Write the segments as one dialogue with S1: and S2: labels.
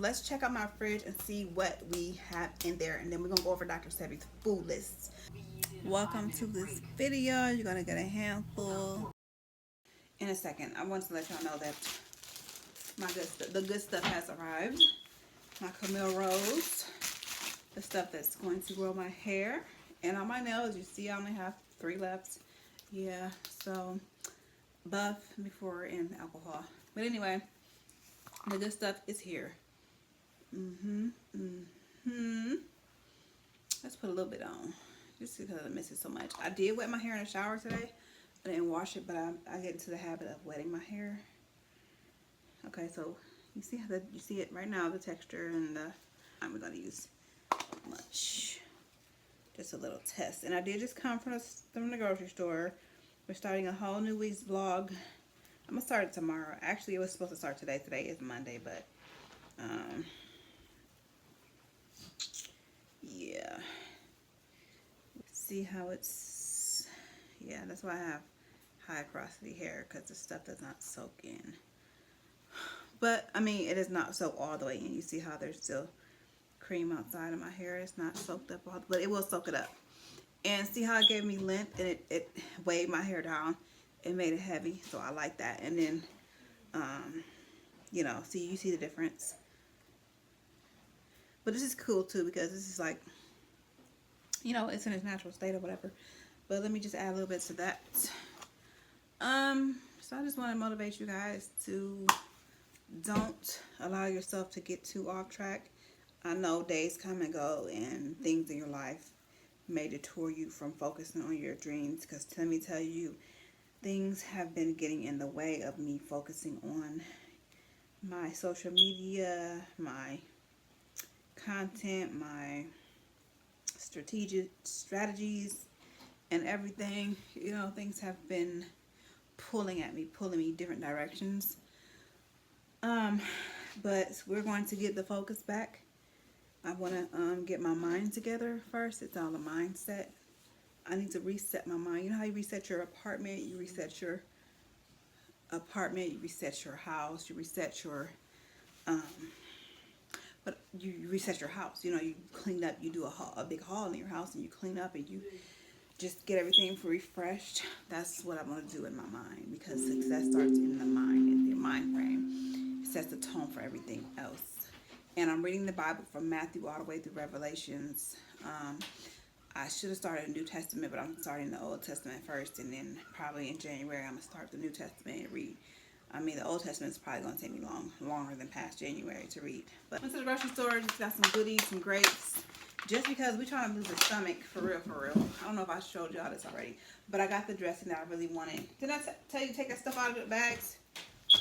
S1: Let's check out my fridge and see what we have in there, and then we're gonna go over Dr. Sebi's food list. Welcome to this video. You're gonna get a handful in a second. I want to let y'all know that the good stuff has arrived. My Camille Rose, the stuff that's going to grow my hair and on my nails. You see, I only have 3 left. Yeah, so buff before and alcohol. But anyway, the good stuff is here. Let's put a little bit on, just because I miss it so much. I did wet my hair in the shower today. I didn't wash it, but I get into the habit of wetting my hair. Okay, so you see how you see it right now, the texture, and I'm gonna use much, just a little test. And I did just come from the grocery store. We're starting a whole new week's vlog. I'm gonna start it tomorrow. Actually, it was supposed to start today. Today is Monday, but yeah. See how it's, yeah, that's why I have high porosity hair, because the stuff does not soak in. But I mean, it is not soaked all the way in. You see how there's still cream outside of my hair. It's not soaked up all, but it will soak it up. And see how it gave me length, and it weighed my hair down. It made it heavy, so I like that. And then you know, see, you see the difference. But this is cool too, because this is like, you know, it's in its natural state or whatever. But let me just add a little bit to that. So I just want to motivate you guys to don't allow yourself to get too off track. I know days come and go, and things in your life may detour you from focusing on your dreams, because let me tell you, things have been getting in the way of me focusing on my social media, my content, my strategies, and everything. You know, things have been pulling me different directions. But we're going to get the focus back. I want to get my mind together first. It's all a mindset. I need to reset my mind. You know how you reset your apartment, you reset your house, you reset your but you reset your house. You know, you clean up, you do a big haul in your house, and you clean up and you just get everything refreshed. That's what I want to do in my mind, because success starts in the mind, in the mind frame. It sets the tone for everything else. And I'm reading the Bible from Matthew all the way through Revelations. I should have started the New Testament, but I'm starting the Old Testament first, and then probably in January I'm gonna start the New Testament and read. I mean, the Old Testament is probably gonna take me longer than past January to read. But went to the grocery store, just got some goodies, some grapes, just because we're trying to lose the stomach for real, for real. I don't know if I showed y'all this already, but I got the dressing that I really wanted. Did I tell you to take that stuff out of the bags?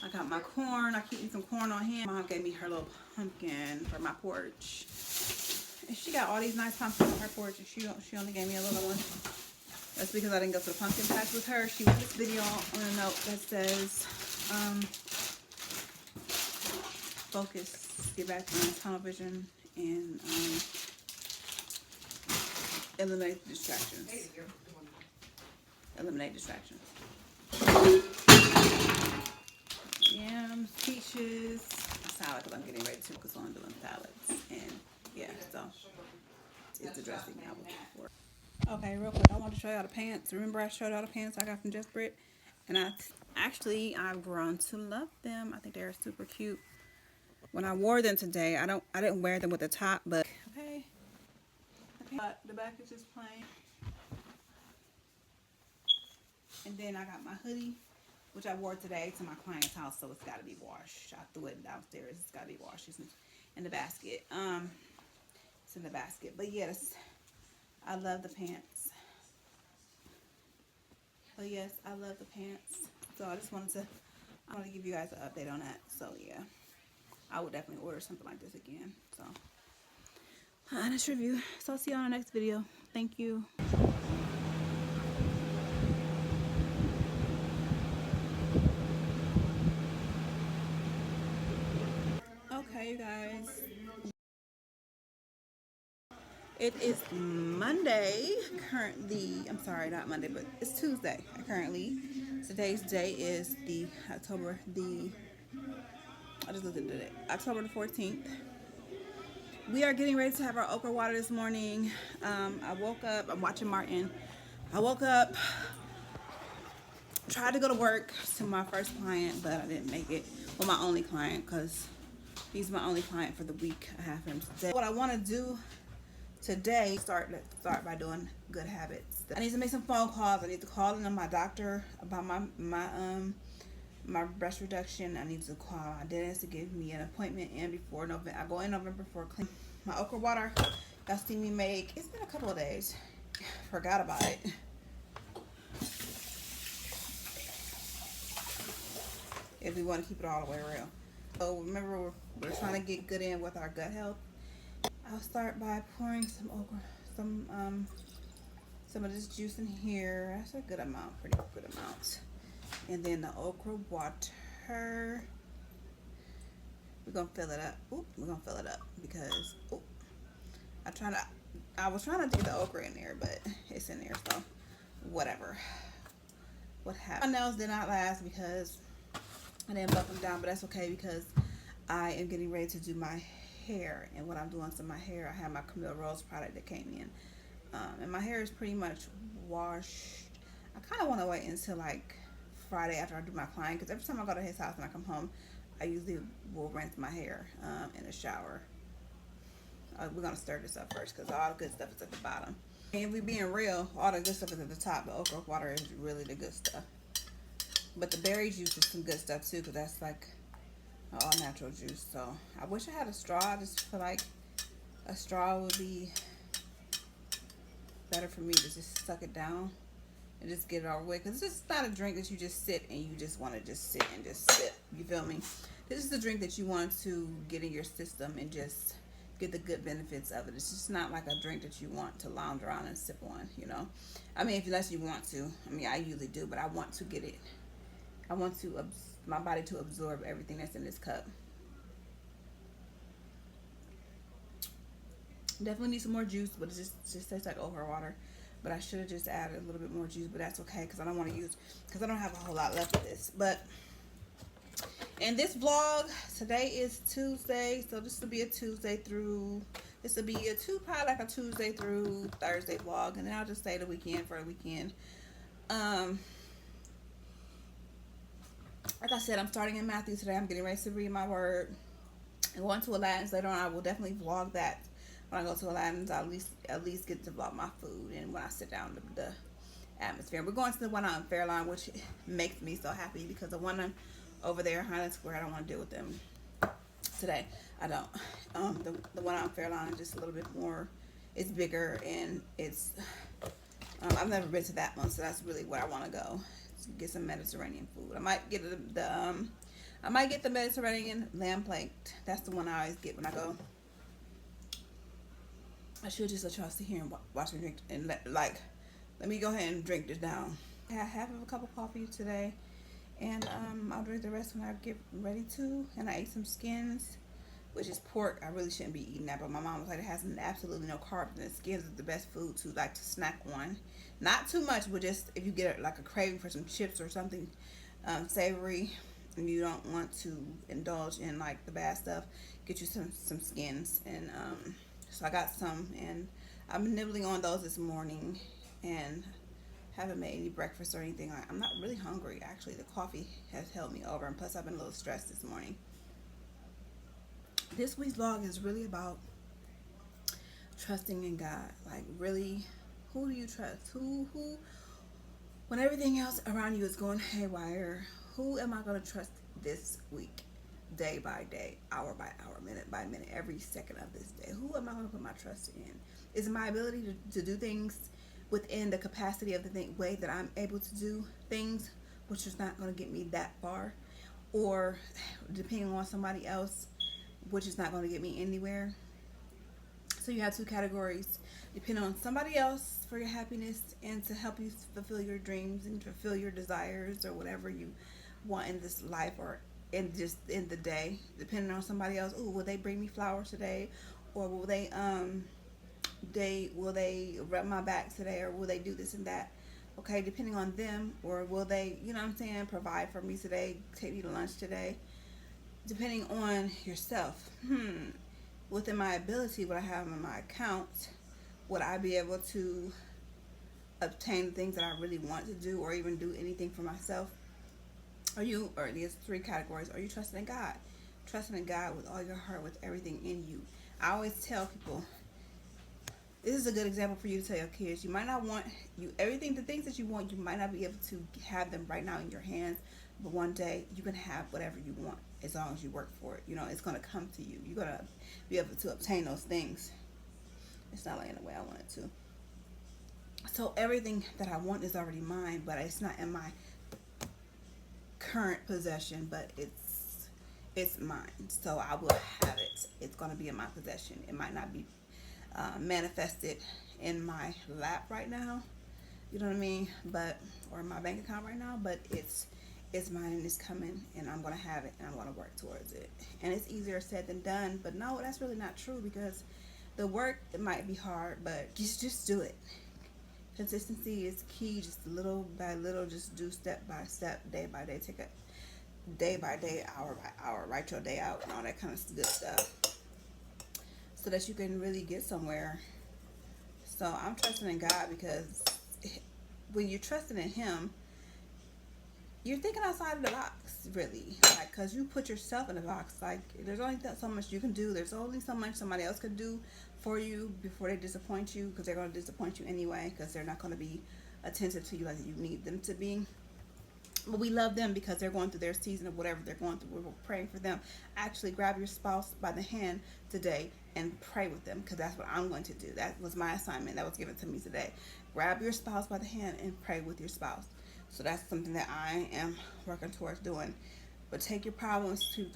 S1: I got my corn. I keep some corn on hand. Mom gave me her little pumpkin for my porch. And she got all these nice pumpkins on her porch, and she only gave me a little one. That's because I didn't go to the pumpkin patch with her. She wrote this video on a note that says, focus, get back on tunnel vision, and eliminate distractions. Eliminate distractions. Yams, peaches, salad, because I'm getting ready to focus on doing salads. And yeah, so it's the dressing I was looking for. Okay, real quick, I want to show y'all the pants. Remember I showed y'all the pants I got from Just Brit? And I've grown to love them. I think they're super cute. When I wore them today, I didn't wear them with the top, but okay. The back is just plain. And then I got my hoodie, which I wore today to my client's house, so it's got to be washed. I threw it downstairs. It's got to be washed. It's in the basket. It's in the basket. But yes, I love the pants. But yes, I love the pants. So I want to give you guys an update on that. So yeah, I would definitely order something like this again. So honest review. So I'll see you on the next video. Thank you. Okay, you guys. It is Monday currently. I'm sorry, not Monday, but it's Tuesday currently. Today's day is I just looked at it, October the 14th. We are getting ready to have our okra water this morning. I woke up, I'm watching Martin. I woke up, tried to go to work to my first client, but I didn't make it. Well, my only client, because he's my only client for the week. I have him today. What I want to do today, let's start by doing good habits. I need to make some phone calls. I need to call in on my doctor about my breast reduction. I need to call my dentist to give me an appointment in before November. I go in November for clean my okra water. Y'all see me make. It's been a couple of days. Forgot about it. If we want to keep it all the way real. So remember, we're trying to get good in with our gut health. I'll start by pouring some okra, some of this juice in here. That's a good amount, pretty good amount. And then the okra water. We're gonna fill it up. Oop, we're gonna fill it up because I was trying to get the okra in there, but it's in there, so whatever. What happened? My nails did not last because I didn't buff them down, but that's okay because I am getting ready to do my hair. And what I'm doing to my hair, I have my Camille Rose product that came in. And my hair is pretty much washed. I kind of want to wait until like Friday after I do my client, because every time I go to his house and I come home, I usually will rinse my hair in the shower. We're going to stir this up first because all the good stuff is at the bottom. And if we being real, all the good stuff is at the top. The okra water is really the good stuff. But the berry juice is some good stuff too, because that's like all natural juice. So I wish I had a straw. I just feel like a straw would be better for me to just suck it down and just get it all away. Because this is not a drink that you just sit and you just want to just sit and just sip. You feel me? This is the drink that you want to get in your system and just get the good benefits of it. It's just not like a drink that you want to lounge around and sip on, you know. I mean, unless you want to. I mean, I usually do, but I want to get it. I want to my body to absorb everything that's in this cup. Definitely need some more juice, but it just tastes like okra water. But I should have just added a little bit more juice, but that's okay because I don't want to because I don't have a whole lot left of this. But in this vlog, today is Tuesday, so this will be a Tuesday through. This will be probably like a Tuesday through Thursday vlog, and then I'll just stay the weekend for a weekend. Like I said, I'm starting in Matthew today. I'm getting ready to read my word. And going to Aladdin's later on, I will definitely vlog that. When I go to Aladdin's, I'll at least get to vlog my food and when I sit down the atmosphere. We're going to the one out in Fairlawn, which makes me so happy because the one over there, Highland Square, I don't want to deal with them today. I don't. The one out in Fairlawn is just a little bit more. It's bigger and it's. I've never been to that one, so that's really where I want to go. Get some Mediterranean food. I might get the Mediterranean lamb plate. That's the one I always get when I go. I should just let y'all sit here and watch me drink and let me go ahead and drink this down. I had half of a cup of coffee today, and I'll drink the rest when I get ready to. And I ate some skins, which is pork. I really shouldn't be eating that, but my mom was like, it has absolutely no carbs, and the skins is the best food to like to snack on. Not too much, but just if you get like a craving for some chips or something savory, and you don't want to indulge in like the bad stuff, get you some skins. And so I got some, and I've been nibbling on those this morning, and haven't made any breakfast or anything. I'm not really hungry actually. The coffee has held me over, and plus I've been a little stressed this morning. This week's vlog is really about trusting in God. Like, really, who do you trust? Who when everything else around you is going haywire, who am I going to trust this week? Day by day, hour by hour, minute by minute, every second of this day. Who am I going to put my trust in? Is it my ability to do things within the capacity of the way that I'm able to do things, which is not going to get me that far? Or depending on somebody else, which is not going to get me anywhere? So you have two categories. Depend on somebody else for your happiness and to help you fulfill your dreams and fulfill your desires or whatever you want in this life or in the day. Depending on somebody else, will they bring me flowers today, or will they rub my back today, or will they do this and that? Okay, depending on them, or will they, you know what I'm saying, provide for me today, take me to lunch today? Depending on yourself. within my ability, what I have in my account, would I be able to obtain the things that I really want to do, or even do anything for myself? Or these three categories, are you trusting in God? Trusting in God with all your heart, with everything in you. I always tell people, this is a good example for you to tell your kids. You might not want the things that you want, you might not be able to have them right now in your hands, but one day you can have whatever you want as long as you work for it. It's going to come to you. You're going to be able to obtain those things. It's not laying the way I want it to. So everything that I want is already mine, but it's not in my current possession, but it's mine. So I will have it. It's going to be in my possession. It might not be manifested in my lap right now, you know what I mean, or in my bank account right now, but it's mine, and it's coming, and I'm going to have it, and I'm going to work towards it. And it's easier said than done, but no, that's really not true, because the work, it might be hard, but just do it. Consistency is key. Just little by little, just do step by step, day by day. Take it day by day, hour by hour. Write your day out and all that kind of good stuff, so that you can really get somewhere. So I'm trusting in God, because when you're trusting in Him, you're thinking outside of the box, really. Like, because you put yourself in the box. Like, there's only so much you can do. There's only so much somebody else could do for you before they disappoint you, because they're going to disappoint you anyway, because they're not going to be attentive to you like you need them to be. But we love them because they're going through their season of whatever they're going through. We're praying for them. Actually, grab your spouse by the hand today and pray with them, because that's what I'm going to do. That was my assignment that was given to me today. Grab your spouse by the hand and pray with your spouse. So that's something that I am working towards doing. But take your problems to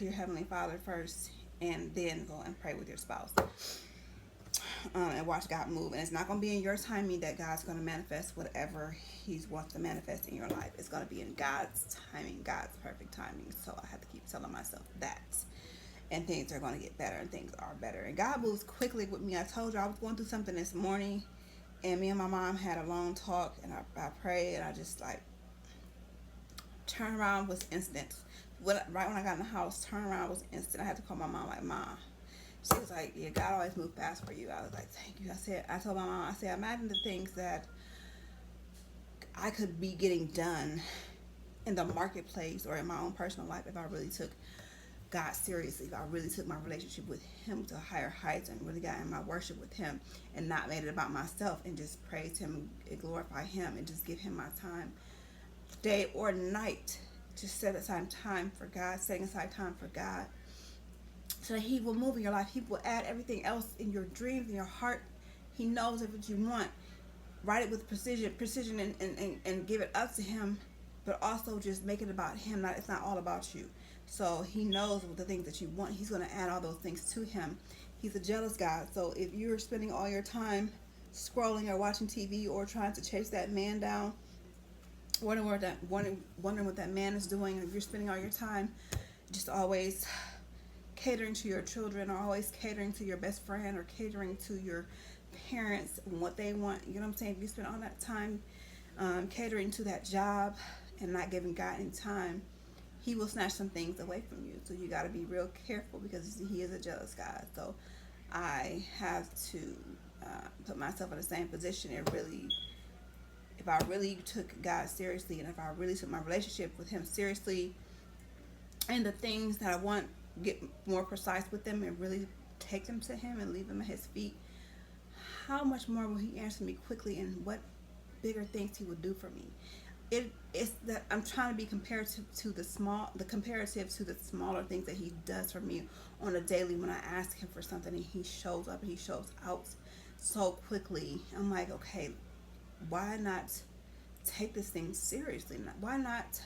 S1: your Heavenly Father first, and then go and pray with your spouse. And watch God move. And it's not going to be in your timing that God's going to manifest whatever He wants to manifest in your life. It's going to be in God's timing, God's perfect timing. So I have to keep telling myself that. And things are going to get better, and things are better. And God moves quickly with me. I told you I was going through something this morning, and me and my mom had a long talk, and I prayed, and I just turn around was instant. Right when I got in the house, turn around was instant. I had to call my mom, like, Mom. She was like, yeah, God always moved fast for you. I was like, thank you. I told my mom, I said, imagine the things that I could be getting done in the marketplace or in my own personal life if I really took God seriously. If I really took my relationship with Him to higher heights, and really got in my worship with Him, and not made it about myself, and just praised Him and glorify Him, and just give Him my time, day or night. Just set aside time for God, setting aside time for God, so that He will move in your life. He will add everything else in your dreams, in your heart. He knows what you want. Write it with precision, and give it up to Him, but also just make it about Him. It's not all about you. So He knows the things that you want. He's going to add all those things to Him. He's a jealous God. So if you're spending all your time scrolling or watching TV, or trying to chase that man down, wondering what that man is doing, if you're spending all your time just always catering to your children, or always catering to your best friend, or catering to your parents and what they want, you know what I'm saying? If you spend all that time catering to that job and not giving God any time, He will snatch some things away from you. So you got to be real careful, because He is a jealous God. So I have to put myself in the same position, and really, if I really took God seriously, and if I really took my relationship with Him seriously, and the things that I want, get more precise with them, and really take them to Him and leave them at His feet, how much more will He answer me quickly, and what bigger things He will do for me. It's that I'm trying to be comparative to the smaller things that He does for me on a daily. When I ask Him for something, and He shows up and He shows out so quickly, I'm like, okay, why not take this thing seriously? Why not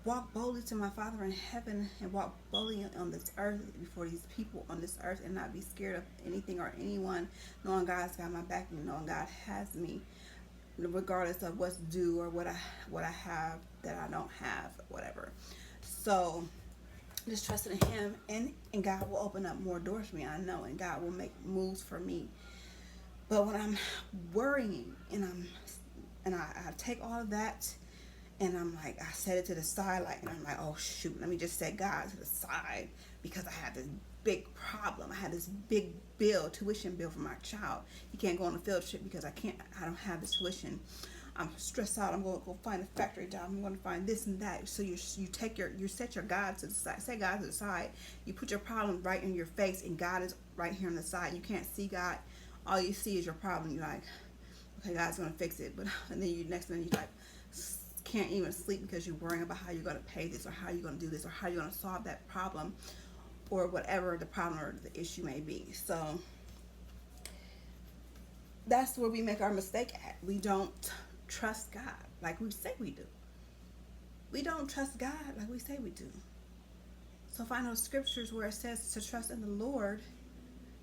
S1: walk boldly to my Father in heaven, and walk boldly on this earth before these people on this earth, and not be scared of anything or anyone, knowing God's got my back, and knowing God has me, regardless of what's due, or what I have that I don't have, whatever. So just trusting in Him, and God will open up more doors for me, I know, and God will make moves for me. But when I'm worrying, and I take all of that, and I'm like, I set it to the side, and I'm like, oh shoot, let me just set God to the side, because I have to big problem. I had this big bill, tuition bill for my child. He can't go on a field trip because I don't have the tuition. I'm stressed out. I'm going to go find a factory job. I'm going to find this and that. So you set your God to the side. Set God to the side. You put your problem right in your face, and God is right here on the side. You can't see God. All you see is your problem. You're like, okay, God's going to fix it. But and then you next thing you like can't even sleep because you're worrying about how you're going to pay this, or how you're going to do this, or how you're going to solve that problem, or whatever the problem or the issue may be. So that's where we make our mistake at. We don't trust God like we say we do. We don't trust God like we say we do. So find those scriptures where it says to trust in the Lord.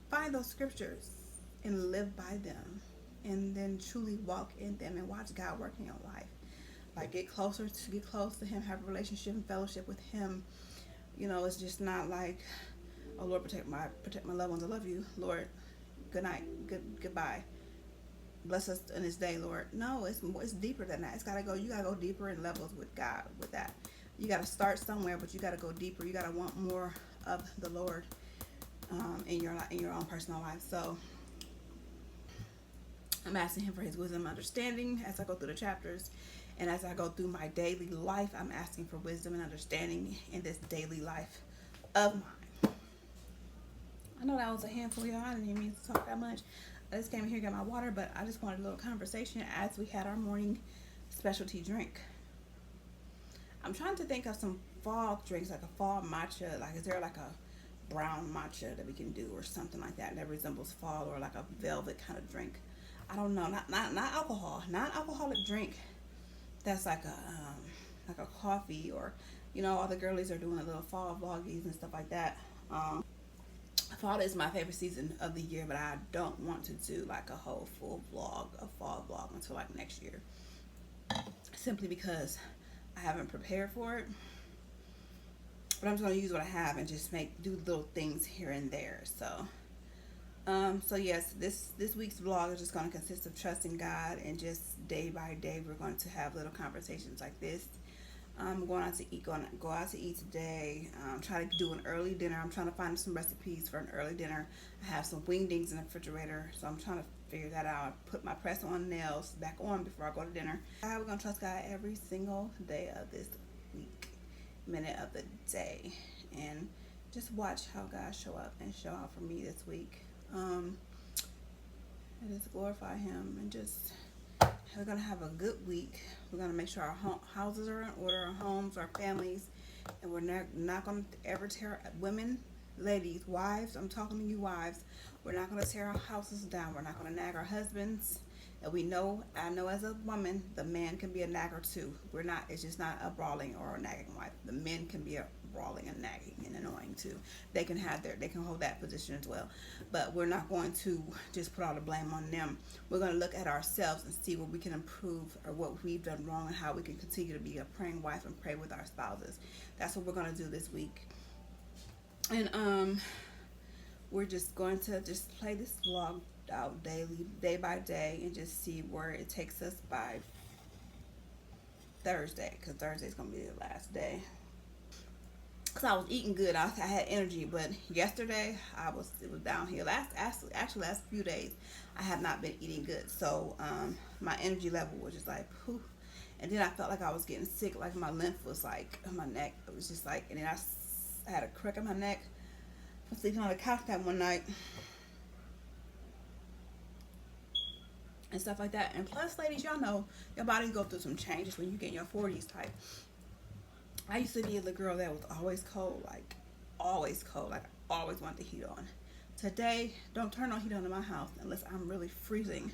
S1: Find those scriptures and live by them, and then truly walk in them and watch God work in your life. Like get close to Him, have a relationship and fellowship with Him. You know, it's just not like, oh Lord, protect my loved ones. I love you, Lord. Good night. Goodbye. Bless us in this day, Lord. No, it's deeper than that. You gotta go deeper in levels with God. With that, you gotta start somewhere, but you gotta go deeper. You gotta want more of the Lord in your own personal life. So I'm asking Him for His wisdom and understanding as I go through the chapters, and as I go through my daily life. I'm asking for wisdom and understanding in this daily life of mine. I know that was a handful, y'all. I didn't even mean to talk that much. I just came in here to get my water, but I just wanted a little conversation as we had our morning specialty drink. I'm trying to think of some fall drinks, like a fall matcha. Like, is there like a brown matcha that we can do, or something like that resembles fall, or like a velvet kind of drink? I don't know. Not alcohol, non-alcoholic drink. That's like a coffee, or all the girlies are doing a little fall vloggies and stuff like that. Fall is my favorite season of the year, but I don't want to do like a whole full vlog, a fall vlog, until like next year. Simply because I haven't prepared for it. But I'm just gonna use what I have and just do little things here and there. So yes, this week's vlog is just gonna consist of trusting God, and just day by day we're going to have little conversations like this. I'm going to go out to eat today. Try to do an early dinner. I'm trying to find some recipes for an early dinner. I have some wingdings in the refrigerator, so I'm trying to figure that out. Put my press-on nails back on before I go to dinner. We're going to trust God every single day of this week, minute of the day, and just watch how God show up and show out for me this week. And just glorify Him, and just we're going to have a good week. We're going to make sure our houses are in order, our homes, our families, and we're not going to ever tear women, ladies, wives. I'm talking to you wives. We're not going to tear our houses down. We're not going to nag our husbands. And I know as a woman, the man can be a nagger too. It's just not a brawling or a nagging wife. The men can be a brawling and nagging and annoying too. They can hold that position as well. But we're not going to just put all the blame on them. We're going to look at ourselves and see where we can improve, or what we've done wrong, and how we can continue to be a praying wife and pray with our spouses. That's what we're going to do this week. And we're just going to just play this vlog out daily, day by day, and just see where it takes us by Thursday, because Thursday is going to be the last day. Because I was eating good, I had energy, but yesterday it was downhill. Last few days I have not been eating good, so my energy level was just like poof. And then I felt like I was getting sick, like my lymph was like in my neck. It was just like, and then I had a crack in my neck from sleeping on the couch that one night and stuff like that. And plus, ladies, y'all know your body go through some changes when you get in your 40s type. I used to be a little girl that was always cold, like always cold, like I always want the heat on. Today, don't turn on heat on in my house unless I'm really freezing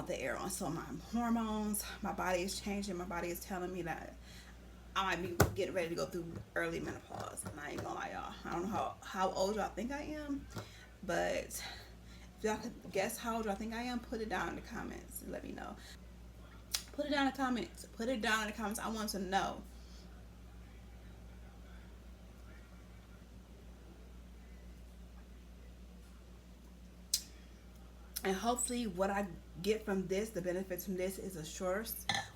S1: the air on. So my hormones, my body is changing. My body is telling me that I might be getting ready to go through early menopause. And I ain't gonna lie, y'all. I don't know how old y'all think I am, but if y'all could guess how old y'all think I am, put it down in the comments and let me know. Put it down in the comments. Put it down in the comments. I want to know. And hopefully what I get from this, the benefits from this, is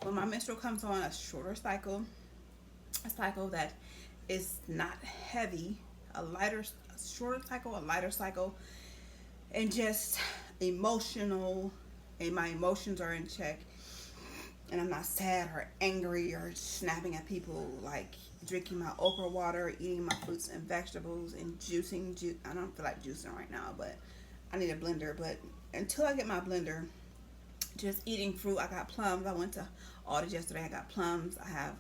S1: when my menstrual comes on, a shorter cycle. A cycle that is not heavy, a lighter shorter cycle, a lighter cycle, and just emotional, and my emotions are in check, and I'm not sad or angry or snapping at people, like drinking my okra water, eating my fruits and vegetables, and juicing. I don't feel like juicing right now, but I need a blender. But until I get my blender, just eating fruit. I got plums. I went to Aldi's yesterday. I got plums. I have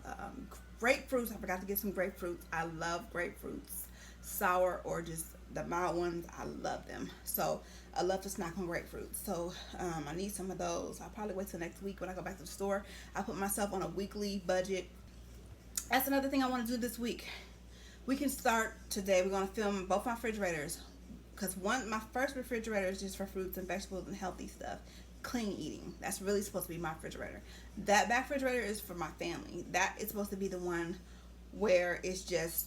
S1: grapefruits. I forgot to get some grapefruits. I love grapefruits, sour or just the mild ones. I love them. So I love to snack on grapefruits. So I need some of those. I'll probably wait till next week when I go back to the store. I put myself on a weekly budget. That's another thing I want to do this week. We can start today. We're going to film both my refrigerators, because my first refrigerator is just for fruits and vegetables and healthy stuff. Clean eating. That's really supposed to be my refrigerator. That back refrigerator is for my family. That is supposed to be the one where it's just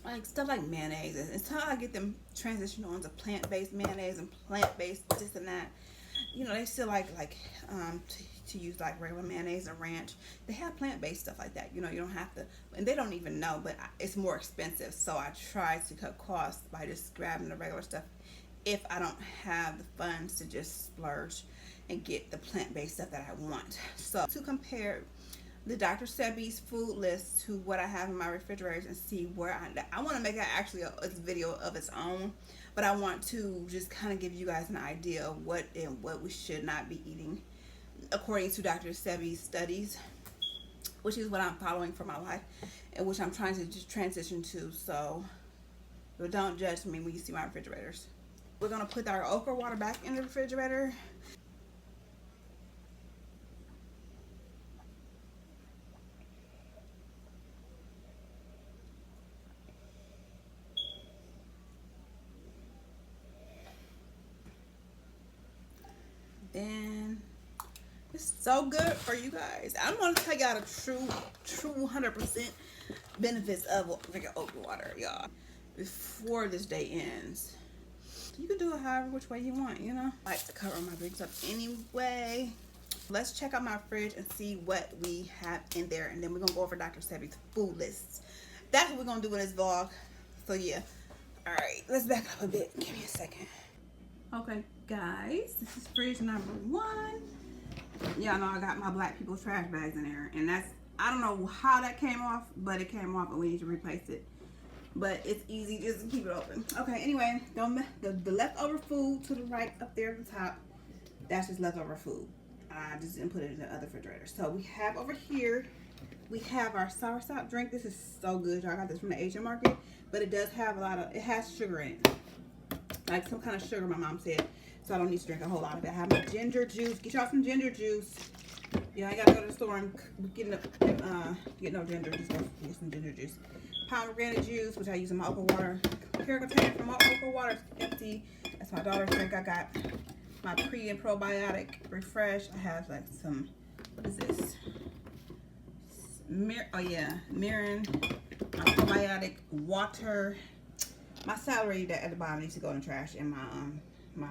S1: like stuff like mayonnaise. Until I get them transitioned on to plant-based mayonnaise and plant-based this and that. You know, they still like to use like regular mayonnaise and ranch. They have plant-based stuff like that. You know, you don't have to, and they don't even know, but it's more expensive. So I try to cut costs by just grabbing the regular stuff if I don't have the funds to just splurge and get the plant-based stuff that I want. So to compare the Dr. Sebi's food list to what I have in my refrigerators and see where I want to make it actually a video of its own, but I want to just kind of give you guys an idea of what we should not be eating according to Dr. Sebi's studies, which is what I'm following for my life and which I'm trying to just transition to. So but don't judge me when you see my refrigerators. We're going to put our okra water back in the refrigerator. Then it's so good for you guys. I'm going to tell y'all the true 100% benefits of drinking okra water, y'all, before this day ends. You can do it however which way you want, you know. I like to cover my drinks up anyway. Let's check out my fridge and see what we have in there, and then we're gonna go over Dr. Sebi's food list. That's what we're gonna do in this vlog. So yeah. Alright, let's back up a bit. Give me a second. Okay, guys, this is fridge number 1. Y'all know I got my black people trash bags in there, and that's, I don't know how that came off, but it came off and we need to replace it. But it's easy just to keep it open. Okay, anyway, the leftover food to the right up there at the top, that's just leftover food. I just didn't put it in the other refrigerator. So we have over here, we have our soursop drink. This is so good. Y'all got this from the Asian market, but it does have it has sugar in it. Like some kind of sugar, my mom said. So I don't need to drink a whole lot of it. I have my ginger juice. Get y'all some ginger juice. Yeah, I gotta go to the store and get no ginger. Just go get some ginger juice. Pomegranate juice, which I use in my okra water. Care container from my okra water is empty. That's my daughter's drink. I got my pre and probiotic refresh. I have like some, what is this? Mirin, my probiotic water. My celery that at the bottom needs to go in the trash, and my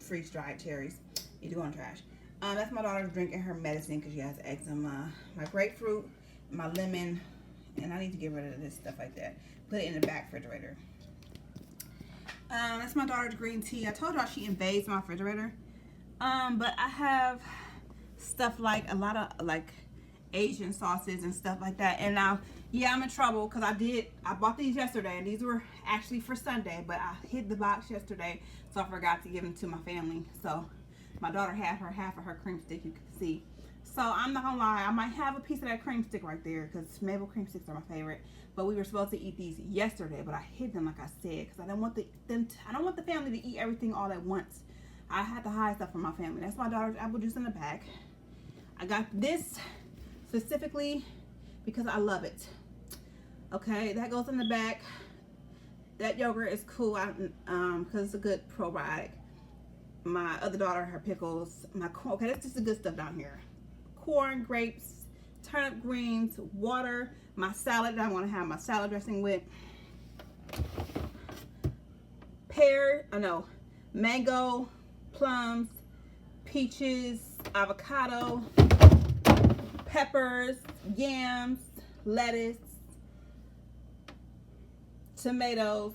S1: freeze dried cherries need to go in the trash. That's my daughter's drinking her medicine because she has eczema. My grapefruit, my lemon. And I need to get rid of this stuff like that. Put it in the back refrigerator. That's my daughter's green tea. I told y'all she invades my refrigerator. But I have stuff like a lot of like Asian sauces and stuff like that. And now, yeah, I'm in trouble because I bought these yesterday. And these were actually for Sunday. But I hid the box yesterday. So I forgot to give them to my family. So my daughter had half of her cream stick, you can see. So I'm not gonna lie, I might have a piece of that cream stick right there because maple cream sticks are my favorite. But we were supposed to eat these yesterday, but I hid them like I said because I don't want the family to eat everything all at once. I had to hide stuff from my family. That's my daughter's apple juice in the back. I got this specifically because I love it. Okay, that goes in the back. That yogurt is cool because it's a good probiotic. My other daughter, her pickles, my corn. Okay, that's just the good stuff down here. Corn, grapes, turnip greens, water, my salad that I want to have my salad dressing with. Mango, plums, peaches, avocado, peppers, yams, lettuce, tomatoes,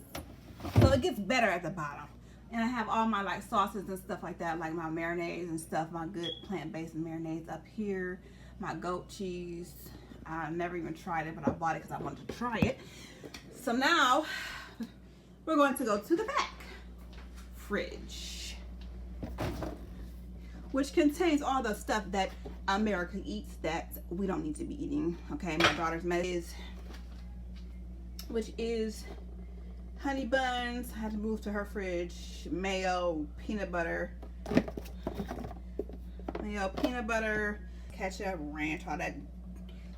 S1: So it gets better at the bottom. And I have all my like sauces and stuff like that, like my marinades and stuff, my good plant-based marinades up here, my goat cheese. I never even tried it, but I bought it because I wanted to try it. So now we're going to go to the back fridge, which contains all the stuff that America eats that we don't need to be eating. Okay, my daughter's medicine, which is honey buns. I had to move to her fridge. Mayo, peanut butter, ketchup, ranch, all that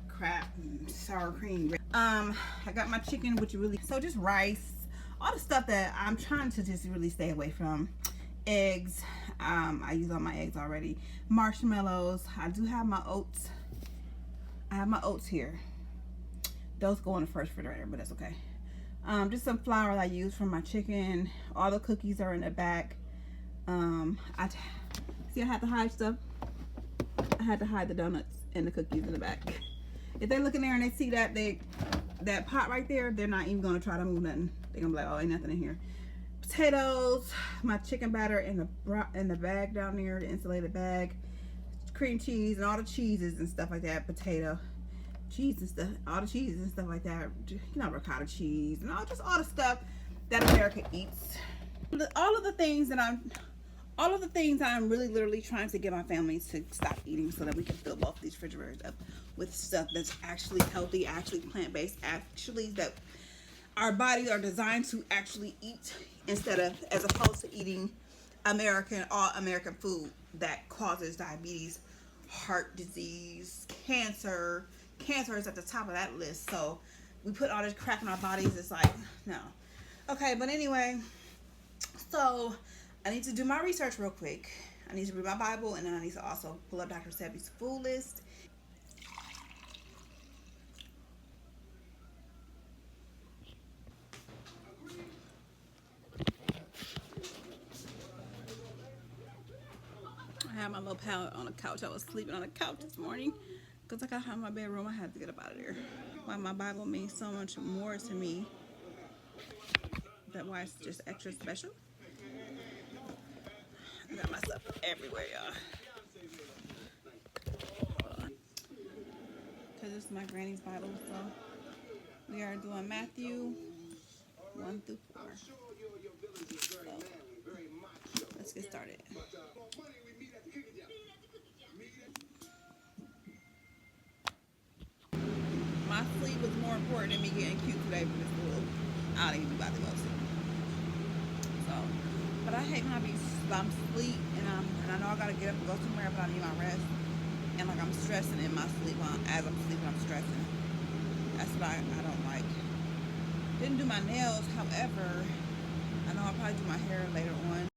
S1: crap, sour cream. I got my chicken, which really, so just rice, all the stuff that I'm trying to just really stay away from. Eggs, I use all my eggs already. Marshmallows, I do have my oats. I have my oats here. Those go in the first refrigerator, but that's okay. Just some flour that I use for my chicken. All the cookies are in the back. I had to hide stuff. I had to hide the donuts and the cookies in the back. If they look in there and they see that pot right there, they're not even gonna try to move nothing. They're gonna be like, oh, ain't nothing in here. Potatoes, my chicken batter in the bag down there, the insulated bag. Cream cheese and all the cheeses and stuff like that. Potato, cheese and stuff, all the cheeses and stuff like that. You know, ricotta cheese and all the stuff that America eats. All of the things that I'm really literally trying to get my family to stop eating so that we can fill both these refrigerators up with stuff that's actually healthy, actually plant-based, actually that our bodies are designed to actually eat, instead of, as opposed to eating all American food that causes diabetes, heart disease, cancer. Cancer is at the top of that list. So we put all this crap in our bodies. It's like, no. Okay, but anyway, so I need to do my research real quick. I need to read my Bible, and then I need to also pull up Dr. Sebi's food list. I had my little pallet on the couch. I was sleeping on the couch this morning because I got out of my bedroom. I had to get up out of there. Why my Bible means so much more to me. That's why it's just extra special. I got my stuff everywhere, y'all. Because this is my granny's Bible, so we are doing Matthew 1 through 4. So let's get started. My sleep was more important than me getting cute today for this school. I don't even be about to go to. So, but I hate when I'm asleep and I know I gotta get up and go somewhere, but I need my rest. And like I'm stressing in my sleep. As I'm sleeping, I'm stressing. That's what I don't like. Didn't do my nails, however, I know I'll probably do my hair later on.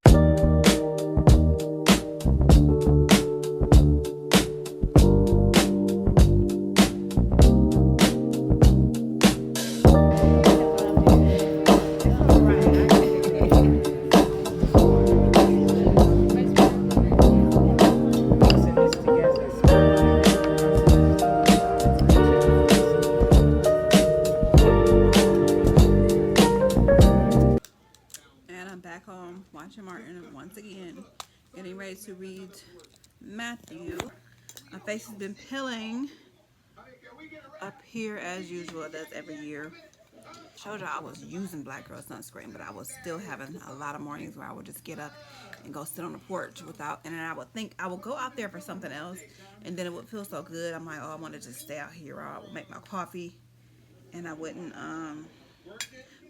S1: Watching Martin once again, getting ready to read Matthew. My face has been peeling up here as usual. It does every year. Showed you I was using Black Girl sunscreen, but I was still having a lot of mornings where I would just get up and go sit on the porch without, and then I would think I would go out there for something else, and then it would feel so good. I'm like, oh, I want to just stay out here, or I would make my coffee, and I wouldn't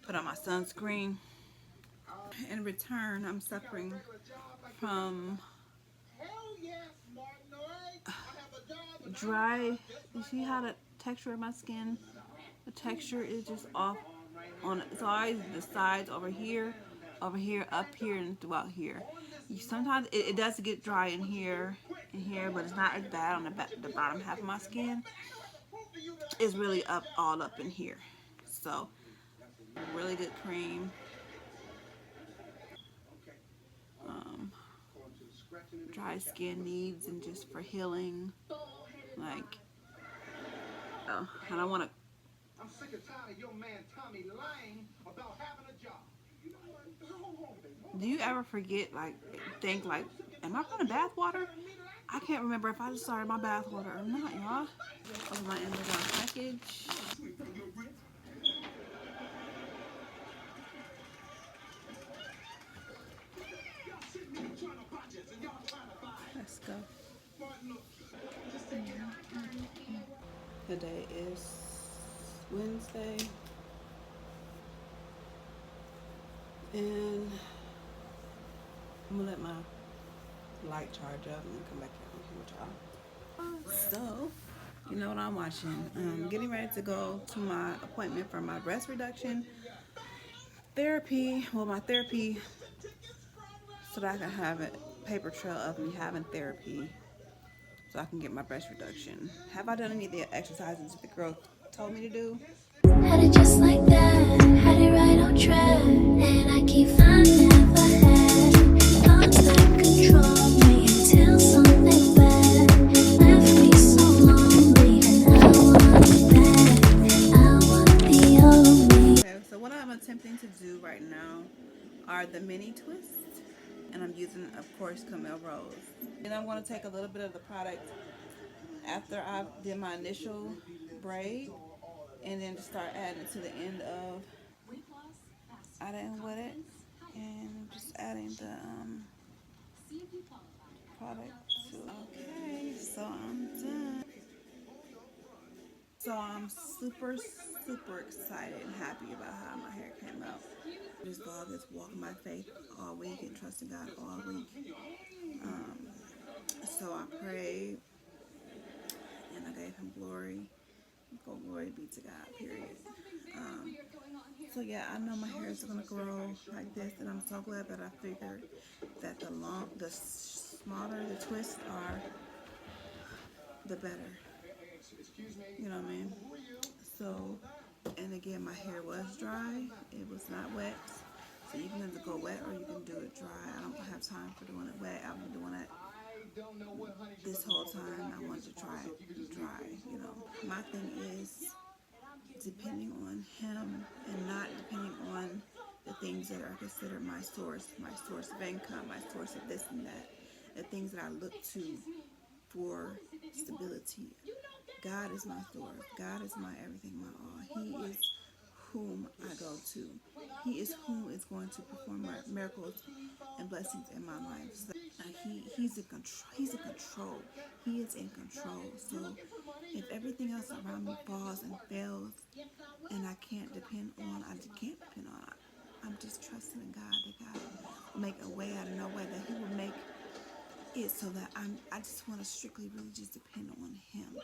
S1: put on my sunscreen. In return, I'm suffering from dry. You see how the texture of my skin? The texture is just off on it's always the sides over here, up here, and throughout here. Sometimes it does get dry in here, but it's not as bad on the bottom half of my skin. It's really all up in here. So, really good cream. Dry skin needs and just for healing, like, oh, and I want to. I'm sick and tired of your man Tommy lying about having a job. Do you ever forget, like, think, like, am I running bath water? I can't remember if I just started my bath water or not, y'all. Over my Amazon package. Let's go. Today is Wednesday, and I'm gonna let my light charge up and then come back here with y'all. So, you know what I'm watching? Getting ready to go to my appointment for my breast reduction therapy. Well, my therapy, so that I can have a paper trail of me having therapy, so I can get my breast reduction. Have I done any of the exercises that the girl told me to do?
S2: Had it just like that, had it right on track, and I keep finding never had thoughts that control me until something bad left me so lonely, and I want it back. I want the old me.
S1: Okay, so what I'm attempting to do right now are the mini twists, and I'm using, of course, Camille Rose. And I'm going to take a little bit of the product after I did my initial braid, and then just start adding it to the end of adding with it, and just adding the product to it. Okay, so I'm done. So I'm super, super excited and happy about how my hair came out. This vlog is walking by faith all week and trusting God all week. So I prayed and I gave him glory. Glory be to God, period. So yeah, I know my hair is gonna grow like this, and I'm so glad that I figured that the smaller the twists are, the better. You know what I mean? So, and again, my hair was dry. It was not wet. So you can either go wet or you can do it dry. I don't have time for doing it wet. I've been doing it this whole time. I wanted to try it dry, you know. My thing is depending on him and not depending on the things that are considered my source of income, my source of this and that, the things that I look to for stability. God is my source. God is my everything, my all. He is whom I go to. He is whom is going to perform miracles and blessings in my life. So, he's in control. He's in control. He is in control. So if everything else around me falls and fails, and I can't depend on, I'm just trusting in God that God will make a way out of no way. That He will make it so that I just want to strictly really just depend on Him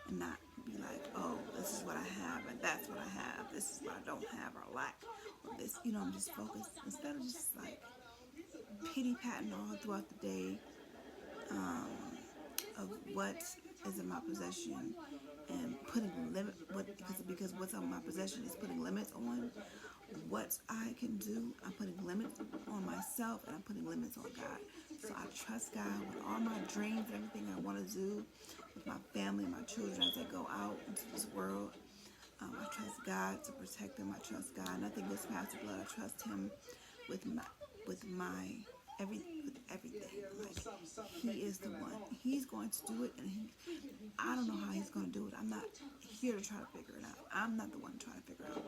S1: and not be like, oh, this is what I have and that's what I have. This is what I don't have or lack. Or this, you know, I'm just focused instead of just like pity patting all throughout the day of what is in my possession and putting because what's on my possession is putting limits on what I can do. I'm putting limits on myself and I'm putting limits on God. So I trust God with all my dreams and everything I want to do with my family, my children as they go out into this world. I trust God to protect them. I trust God. Nothing gets past the blood. I trust Him with everything. Like He is the one. He's going to do it, and I don't know how He's going to do it. I'm not here to try to figure it out. I'm not the one trying to figure it out.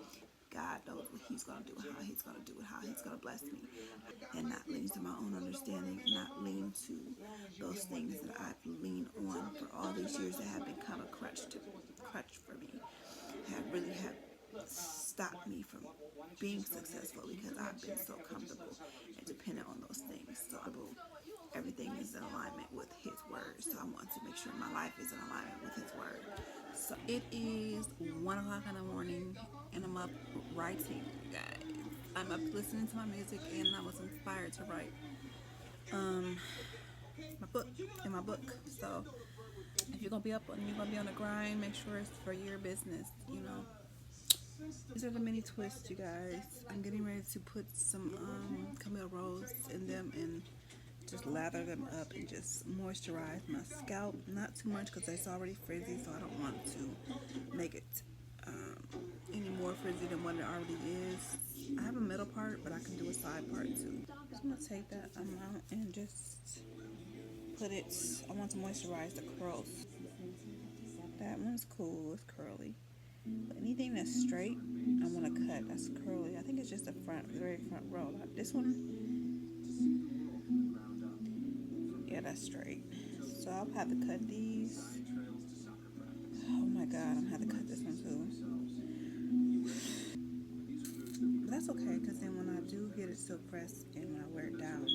S1: God knows what He's going to do, how He's going to do it, how He's going to bless me, and not lean to my own understanding, not lean to those things that I've leaned on for all these years that have become a crutch for me, have stopped me from being successful because I've been so comfortable and dependent on those things. So everything is in alignment with His word. So I want to make sure my life is in alignment with His word. So it is 1 o'clock in the morning and I'm up writing, guys. I'm up listening to my music and I was inspired to write my book. So if you're gonna be up and you're gonna be on the grind, make sure it's for your business, you know. These are the mini twists, you guys. I'm getting ready to put some Camille Rose in them and just lather them up and just moisturize my scalp. Not too much because it's already frizzy, so I don't want to make it any more frizzy than what it already is. I have a middle part, but I can do a side part too. So I'm gonna take that amount and just put it. I want to moisturize the curls. That one's cool. It's curly. But anything that's straight, I want to cut. That's curly. I think it's just the front, very front row. This one, yeah, that's straight. So I'll have to cut these. Oh my god, I'm gonna have to cut this one too. But that's okay, because then when I do get it silk pressed and when I wear it down,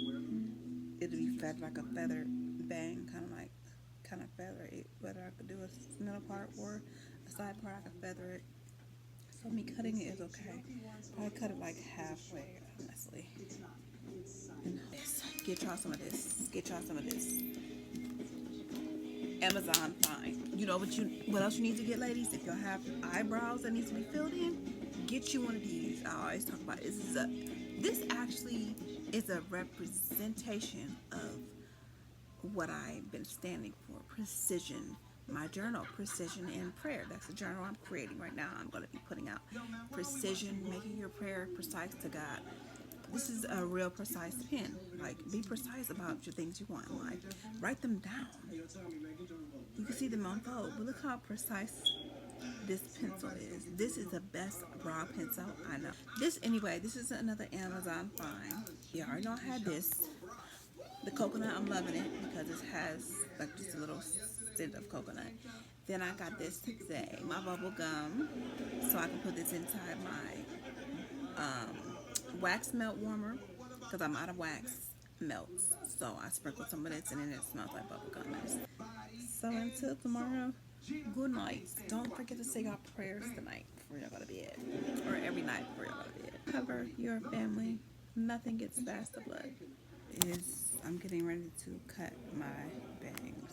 S1: it'll be fed like a feather bang, kind of feather it. Whether I could do a middle part or a side part, I could feather it. So me cutting it is okay. I cut it like halfway, honestly. And get y'all some of this. Get y'all some of this. Amazon fine. You know what else you need to get, ladies? If y'all have eyebrows that need to be filled in, get you one of these. I always talk about it. This actually is a representation of what I've been standing for. Precision. My journal, Precision in Prayer. That's the journal I'm creating right now. I'm going to be putting out precision, making your prayer precise to God. This is a real precise pen. Like, be precise about your things you want in life. Write them down. You can see them unfold, but look how precise this pencil is. This is the best brow pencil I know. This is another Amazon find. You already know I had this. The coconut, I'm loving it because it has like just a little scent of coconut. Then I got this today, my bubble gum, so I can put this inside my wax melt warmer because I'm out of wax melts. So I sprinkle some of this and then it smells like bubble gum. So until tomorrow, good night. Don't forget to say your prayers tonight before y'all go to bed, or every night before y'all go to bed. Cover your family. Nothing gets past the blood. I'm getting ready to cut my bangs.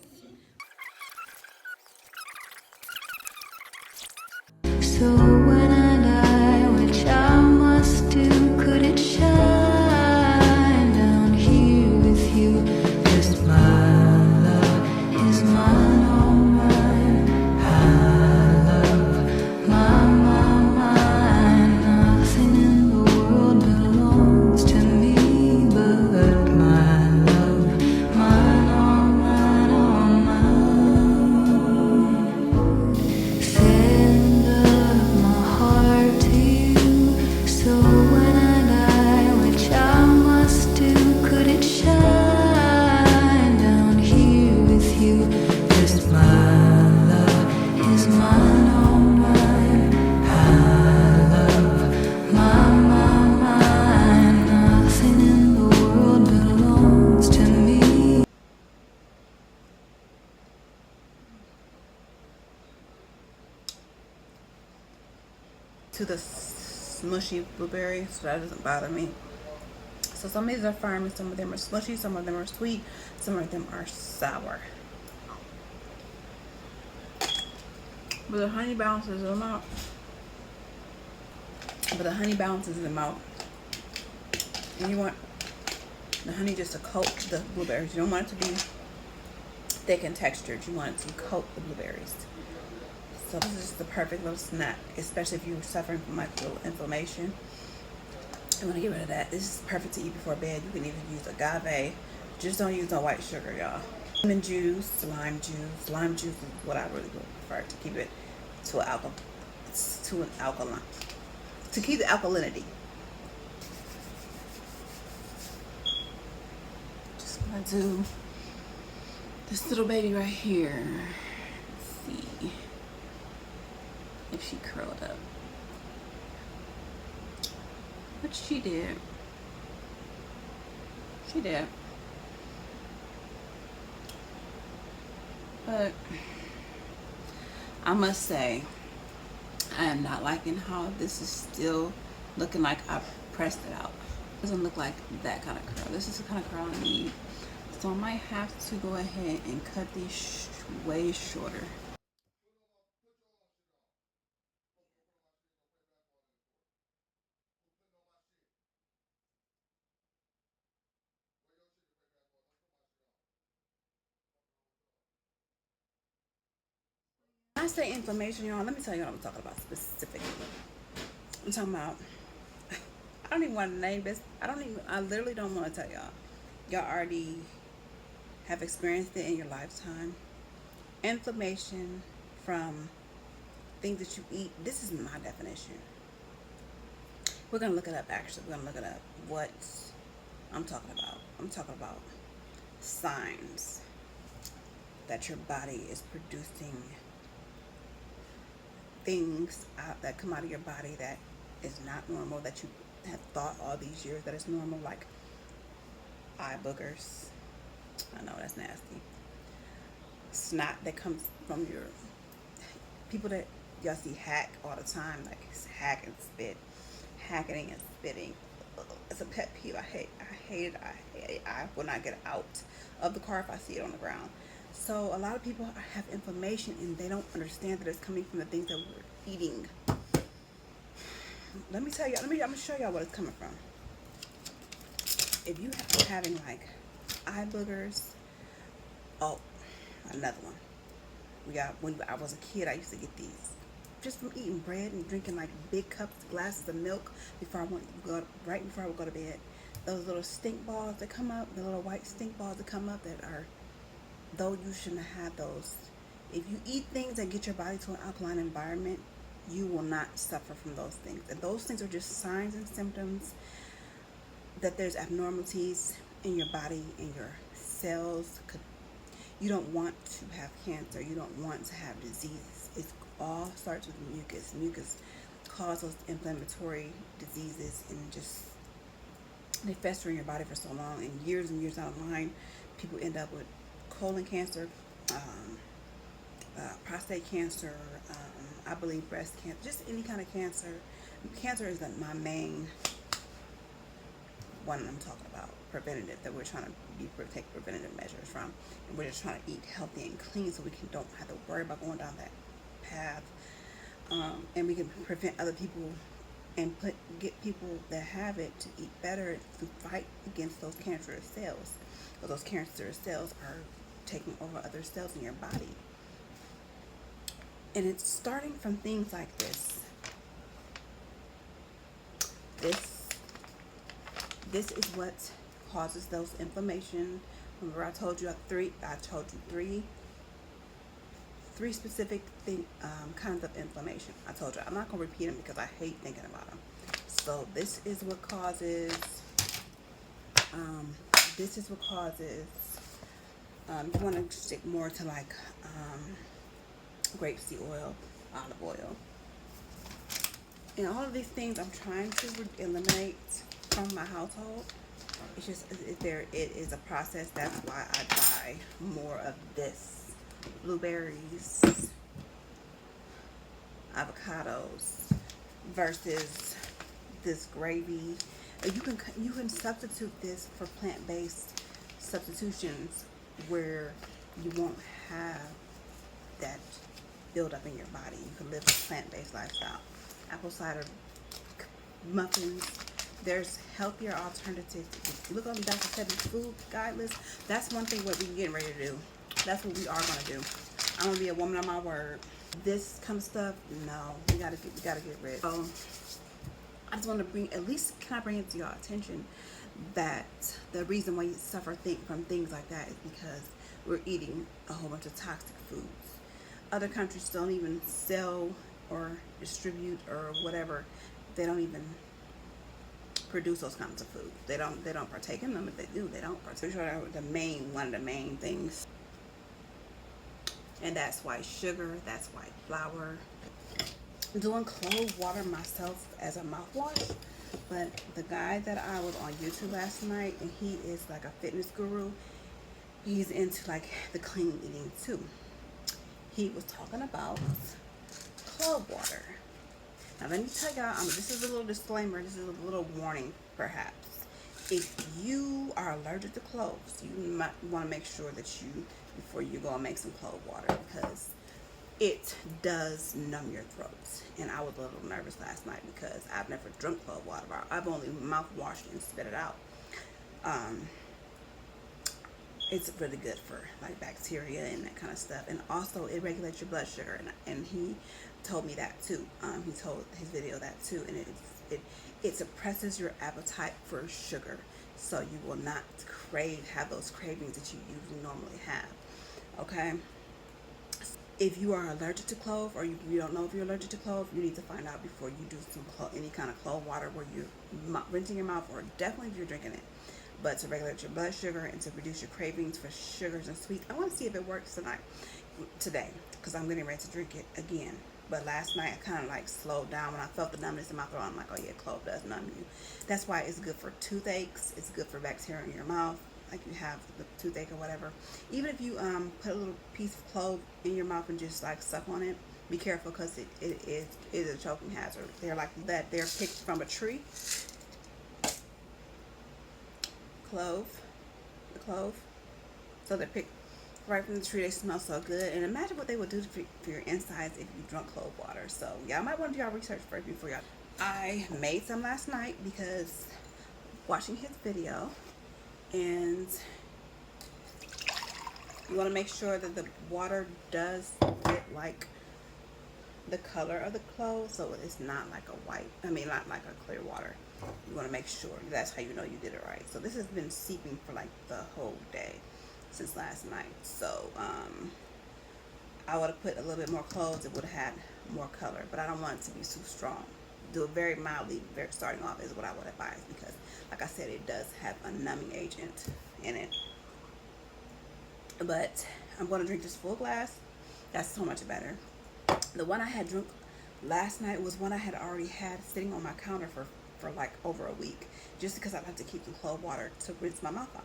S2: So when I die, which I must do, could it shine down here with you? 'Cause my love is mine, all mine. I love mine. Nothing in the world belongs to me but my love, mine, all mine, all mine. Send up my heart to you. So when I die, which I must do, could it shine down here with you? 'Cause my love is mine, all mine. I love mine. Nothing in the world belongs to me.
S1: To the smushy blueberries, so that doesn't bother me. So some of these are firm and some of them are slushy, some of them are sweet, some of them are sour. But the honey balances them out. And you want the honey just to coat the blueberries. You don't want it to be thick and textured. You want it to coat the blueberries. So this is just the perfect little snack, especially if you're suffering from microbial inflammation. I'm gonna get rid of that. This is perfect to eat before bed. You can even use agave. Just don't use no white sugar, y'all. Lemon juice, lime juice. Lime juice is what I really would prefer to keep it to an alkaline. To keep the alkalinity. Just gonna do this little baby right here. Let's see if she curled up. But she did. But I must say, I am not liking how this is still looking like I pressed it out. It doesn't look like that kind of curl. This is the kind of curl I need. So I might have to go ahead and cut these way shorter. When I say inflammation, y'all, let me tell you what I'm talking about specifically. I'm talking about, I don't even want to name this. I literally don't want to tell y'all. Y'all already have experienced it in your lifetime. Inflammation from things that you eat. This is my definition. We're going to look it up, actually. We're going to look it up. What I'm talking about. I'm talking about signs that your body is producing things out that come out of your body that is not normal, that you have thought all these years that is normal, like eye boogers. I know that's nasty. Snot that comes from your people that y'all see hack all the time, like hack and spit, hacking and spitting. It's a pet peeve. I hate it. I will not get out of the car if I see it on the ground. So a lot of people have inflammation and they don't understand that it's coming from the things that we're eating. Let me tell you. I'm gonna show y'all what it's coming from. If you are having like eye boogers, oh, another one. When I was a kid, I used to get these just from eating bread and drinking like big cups, glasses of milk right before I would go to bed. Those little stink balls that come up, the little white stink balls that come up that are, though you shouldn't have had those. If you eat things that get your body to an alkaline environment, you will not suffer from those things. And those things are just signs and symptoms that there's abnormalities in your body, in your cells. You don't want to have cancer. You don't want to have diseases. It all starts with mucus. Mucus causes inflammatory diseases, and just they fester in your body for so long. And years down the line, people end up with colon cancer, prostate cancer, I believe breast cancer, just any kind of cancer. Cancer is my main one I'm talking about, preventative, that we're trying to take preventative measures from. And we're just trying to eat healthy and clean so we don't have to worry about going down that path. And we can prevent other people and get people that have it to eat better, to fight against those cancerous cells. Because those cancerous cells are taking over other cells in your body. And it's starting from things like this. This is what causes those inflammation. Remember, I told you three specific kinds of inflammation. I told you I'm not gonna repeat them because I hate thinking about them. So this is what causes. You want to stick more to like grapeseed oil, olive oil, and all of these things I'm trying to eliminate from my household. It's just it is a process. That's why I buy more of this: blueberries, avocados, versus this gravy. You can substitute this for plant-based substitutions where you won't have that build up in your body. You can live a plant-based lifestyle. Apple cider muffins. There's healthier alternatives. If you look on the Dr. Sebi's food guide list, that's one thing what we're getting ready to do. That's what we are going to do. I'm going to be a woman of my word. This kind of stuff, no. We gotta get rid of. So, I just want to bring, at least can I bring it to your attention that the reason why you suffer from things like that is because we're eating a whole bunch of toxic foods. Other countries don't even sell or distribute or whatever. They don't even produce those kinds of food. They don't partake in them. If they do, they don't partake. One of the main things. And that's why sugar, that's why flour. I'm doing clove water myself as a mouthwash, but the guy that I was on YouTube last night, and he is like a fitness guru, he's into like the clean eating too. He was talking about clove water. Now let me tell y'all, this is a little disclaimer, this is a little warning perhaps. If you are allergic to cloves, you might want to make sure that before you go and make some clove water, because it does numb your throat. And I was a little nervous last night because I've never drunk clove water. I've only mouthwashed and spit it out. It's really good for like bacteria and that kind of stuff. And also it regulates your blood sugar. And he told me that too. He told his video that too, and it suppresses your appetite for sugar, so you will not have those cravings that you usually normally have. Okay. If you are allergic to clove, or you don't know if you're allergic to clove, you need to find out before you do any kind of clove water where you're rinsing your mouth, or definitely if you're drinking it. But to regulate your blood sugar and to reduce your cravings for sugars and sweets, I want to see if it works today, because I'm getting ready to drink it again. But last night I kind of like slowed down when I felt the numbness in my throat. I'm like, oh yeah, clove does numb you. That's why it's good for toothaches. It's good for bacteria in your mouth, like you have the toothache or whatever. Even if you put a little piece of clove in your mouth and just like suck on it, be careful, because it is a choking hazard. They're like that. They're picked from a tree. The clove. So they're picked right from the tree. They smell so good. And imagine what they would do for your insides if you drunk clove water. So y'all might want to do y'all research first before y'all. I made some last night because watching his video, and you want to make sure that the water does get like the color of the clove, so it's not like not like a clear water. You want to make sure that's how you know you did it right. So this has been seeping for like the whole day since last night. So I would have put a little bit more cloves. It would have had more color, but I don't want it to be too strong. Do it very mildly. Starting off is what I would advise, because like I said, it does have a numbing agent in it. But I'm going to drink this full glass. That's so much better. The one I had drunk last night was one I had already had sitting on my counter for like over a week, just because I like to keep some clove water to rinse my mouth out.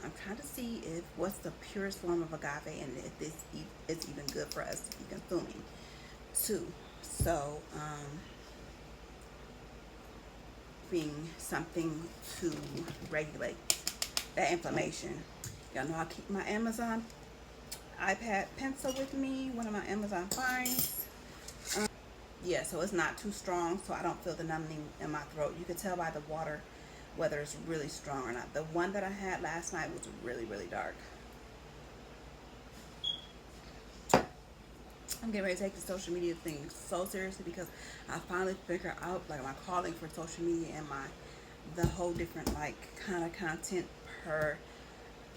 S1: I'm trying to see what's the purest form of agave, and if this is even good for us to be consuming too. So being something to regulate that inflammation. Y'all know I keep my Amazon iPad pencil with me, one of my Amazon finds. Yeah, so it's not too strong, so I don't feel the numbing in my throat. You can tell by the water whether it's really strong or not. The one that I had last night was really, really dark. I'm getting ready to take the social media thing so seriously, because I finally figured out like my calling for social media and the whole different like kind of content per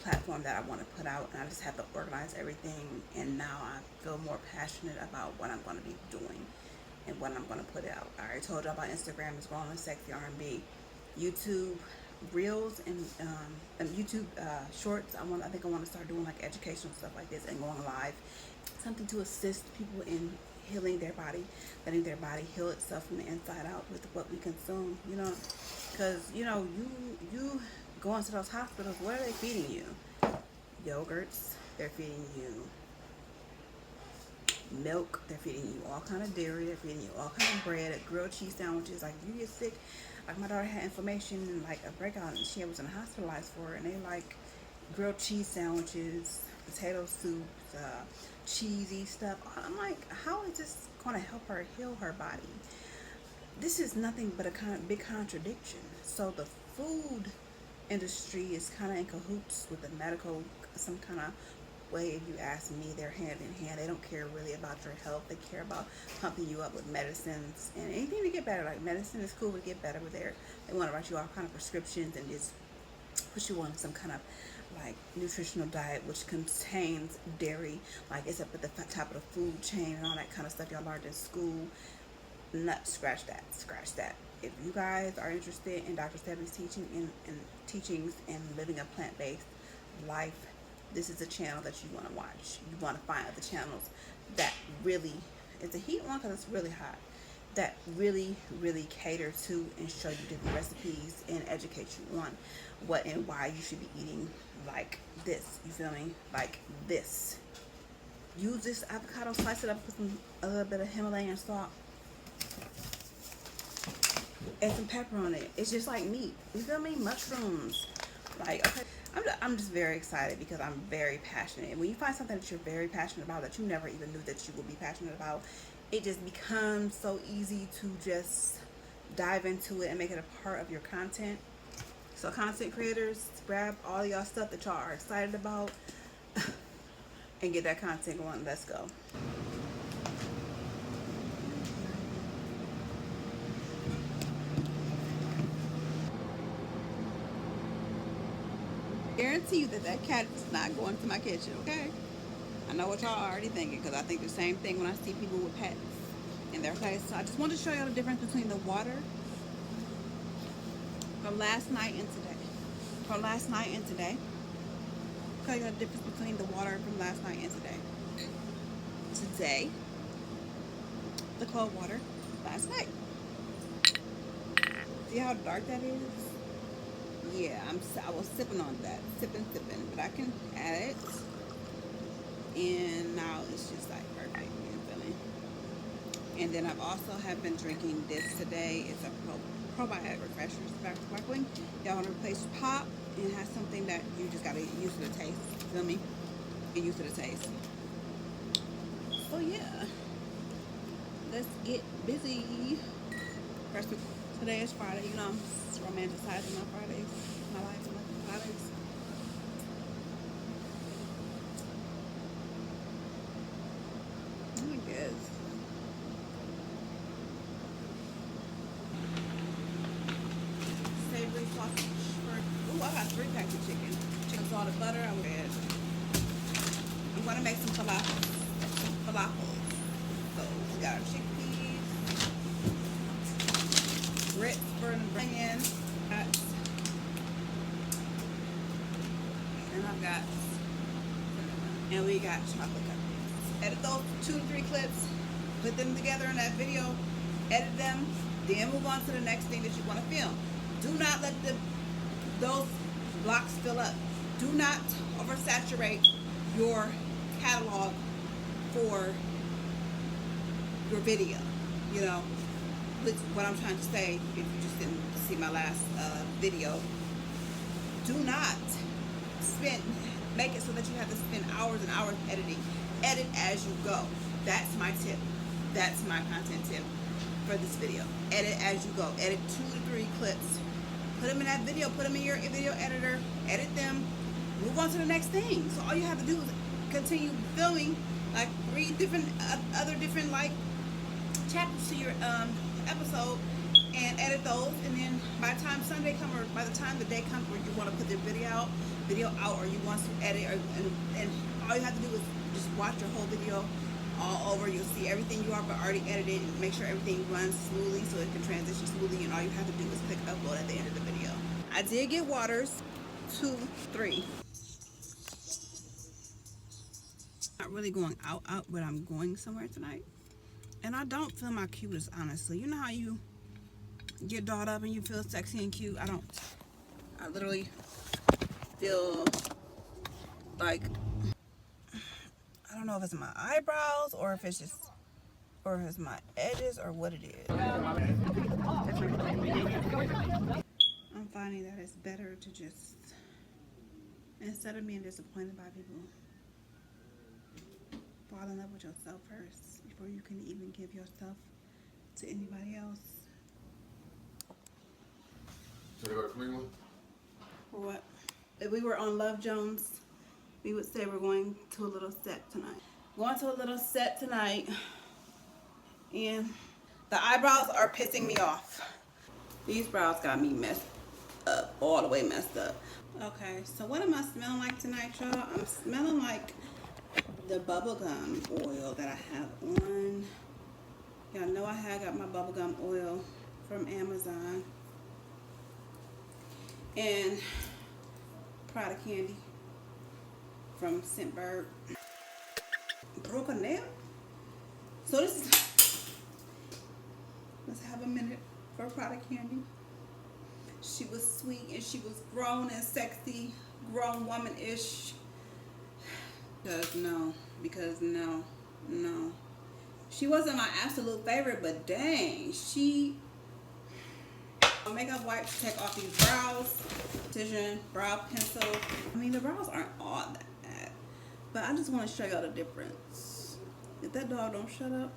S1: platform that I want to put out, and I just have to organize everything. And now I feel more passionate about what I'm going to be doing and what I'm going to put out. I already told you about Instagram is Grown and Sexy R&B, YouTube Reels, and YouTube Shorts. I think I want to start doing like educational stuff like this and going live, something to assist people in healing their body, letting their body heal itself from the inside out with what we consume. You know, because you know you go into those hospitals. What are they feeding you? Yogurts. They're feeding you milk. They're feeding you all kind of dairy. They're feeding you all kind of bread, grilled cheese sandwiches. Like, you get sick. Like, my daughter had inflammation and like a breakout, and she was hospitalized for it. And they like grilled cheese sandwiches, potato soups, cheesy stuff. I'm like, how is this going to help her heal her body? This is nothing but a big contradiction. So the food industry is kind of in cahoots with the medical, some kind of way. If you ask me, they're hand in hand. They don't care really about your health. They care about pumping you up with medicines and anything to get better. Like, medicine is cool to get better, but they want to write you all kind of prescriptions and just put you on some kind of like nutritional diet which contains dairy, like it's up at the top of the food chain and all that kind of stuff y'all learned in school. Scratch that. If you guys are interested in Dr. Stebby's teachings and living a plant-based life, this is a channel that you want to watch. You want to find other channels that really, it's a heat one because it's really hot, that really cater to and show you different recipes and educate you on what and why you should be eating like this. You feel me? Like this. Use this avocado, slice it up, put a little bit of Himalayan salt, and some pepper on it. It's just like meat. You feel me? Mushrooms. Like, okay. I'm just very excited because I'm very passionate. And when you find something that you're very passionate about that you never even knew that you would be passionate about, it just becomes so easy to just dive into it and make it a part of your content. So content creators, grab all y'all stuff that y'all are excited about and get that content going. Let's go. guarantee you that that cat is not going to my kitchen, okay? I know what y'all are already thinking because I think the same thing when I see people with pets in their place. So I just wanted to show y'all the difference between the water from last night and today. From last night and today. Tell you the difference between the water from last night and today. Today, the cold water. Last night. See how dark that is? Yeah, I was sipping on that, sipping, but I can add it, and now it's just like perfect. You feel me? And then I've also have been drinking this today. It's a probiotic refresher, sparkling. Y'all want to replace pop and have something that you just gotta get used to the taste. Feel me? Get used to the taste. So yeah, let's get busy. First, today is Friday. You know I'm romanticizing my Fridays, my life and my Fridays. I guess. Savory sausage. Ooh, I got 3 packs of chicken. Chicken salted butter. I'm gonna make some falafels. So we got our chickpeas, grits for the onion, and I've got, and we got chocolate cupcakes. Edit those 2 to 3 clips, put them together in that video, edit them, then move on to the next thing that you want to film. Do not let those blocks fill up. Do not oversaturate your catalog for your video. You know, which what I'm trying to say, if you just didn't see my last video, do not make it so that you have to spend hours and hours editing. Edit as you go. That's my tip. That's my content tip for this video. Edit as you go. Edit 2 to 3 clips. Put them in that video. Put them in your video editor. Edit them. Move on to the next thing. So all you have to do is continue filming like 3 different other different like chapters to your episode, and edit those, and then by the time Sunday comes, or by the time the day comes where you want to put the video out, or you want to edit, and all you have to do is just watch your whole video all over. You'll see everything you are already edited, and make sure everything runs smoothly so it can transition smoothly, and all you have to do is click upload at the end of the video. I did get waters, 2, 3. Not really going out, but I'm going somewhere tonight. And I don't feel my cutest, honestly. You know how you get dolled up and you feel sexy and cute? I don't. I literally feel like, I don't know if it's my eyebrows or if it's just, or if it's my edges or what it is. I'm finding that it's better to just, instead of being disappointed by people, fall in love with yourself first before you can even give yourself to anybody else.
S3: Should I go to Cleveland?
S1: For what? If we were on Love Jones, we would say we're going to a little set tonight. Going to a little set tonight, and the eyebrows are pissing me off. These brows got me messed up, all the way messed up. Okay, so what am I smelling like tonight, y'all? I'm smelling like the bubblegum oil that I have on. Y'all know I got my bubblegum oil from Amazon. And Prada candy from Scentbird. Broke a nail. So this is, let's have a minute for Prada candy. She was sweet and she was grown and sexy, grown woman-ish. Because no. She wasn't my absolute favorite, but dang, makeup wipes take off these brows, precision brow pencil. I mean, the brows aren't all that bad, but I just want to show y'all the difference. If that dog don't shut up.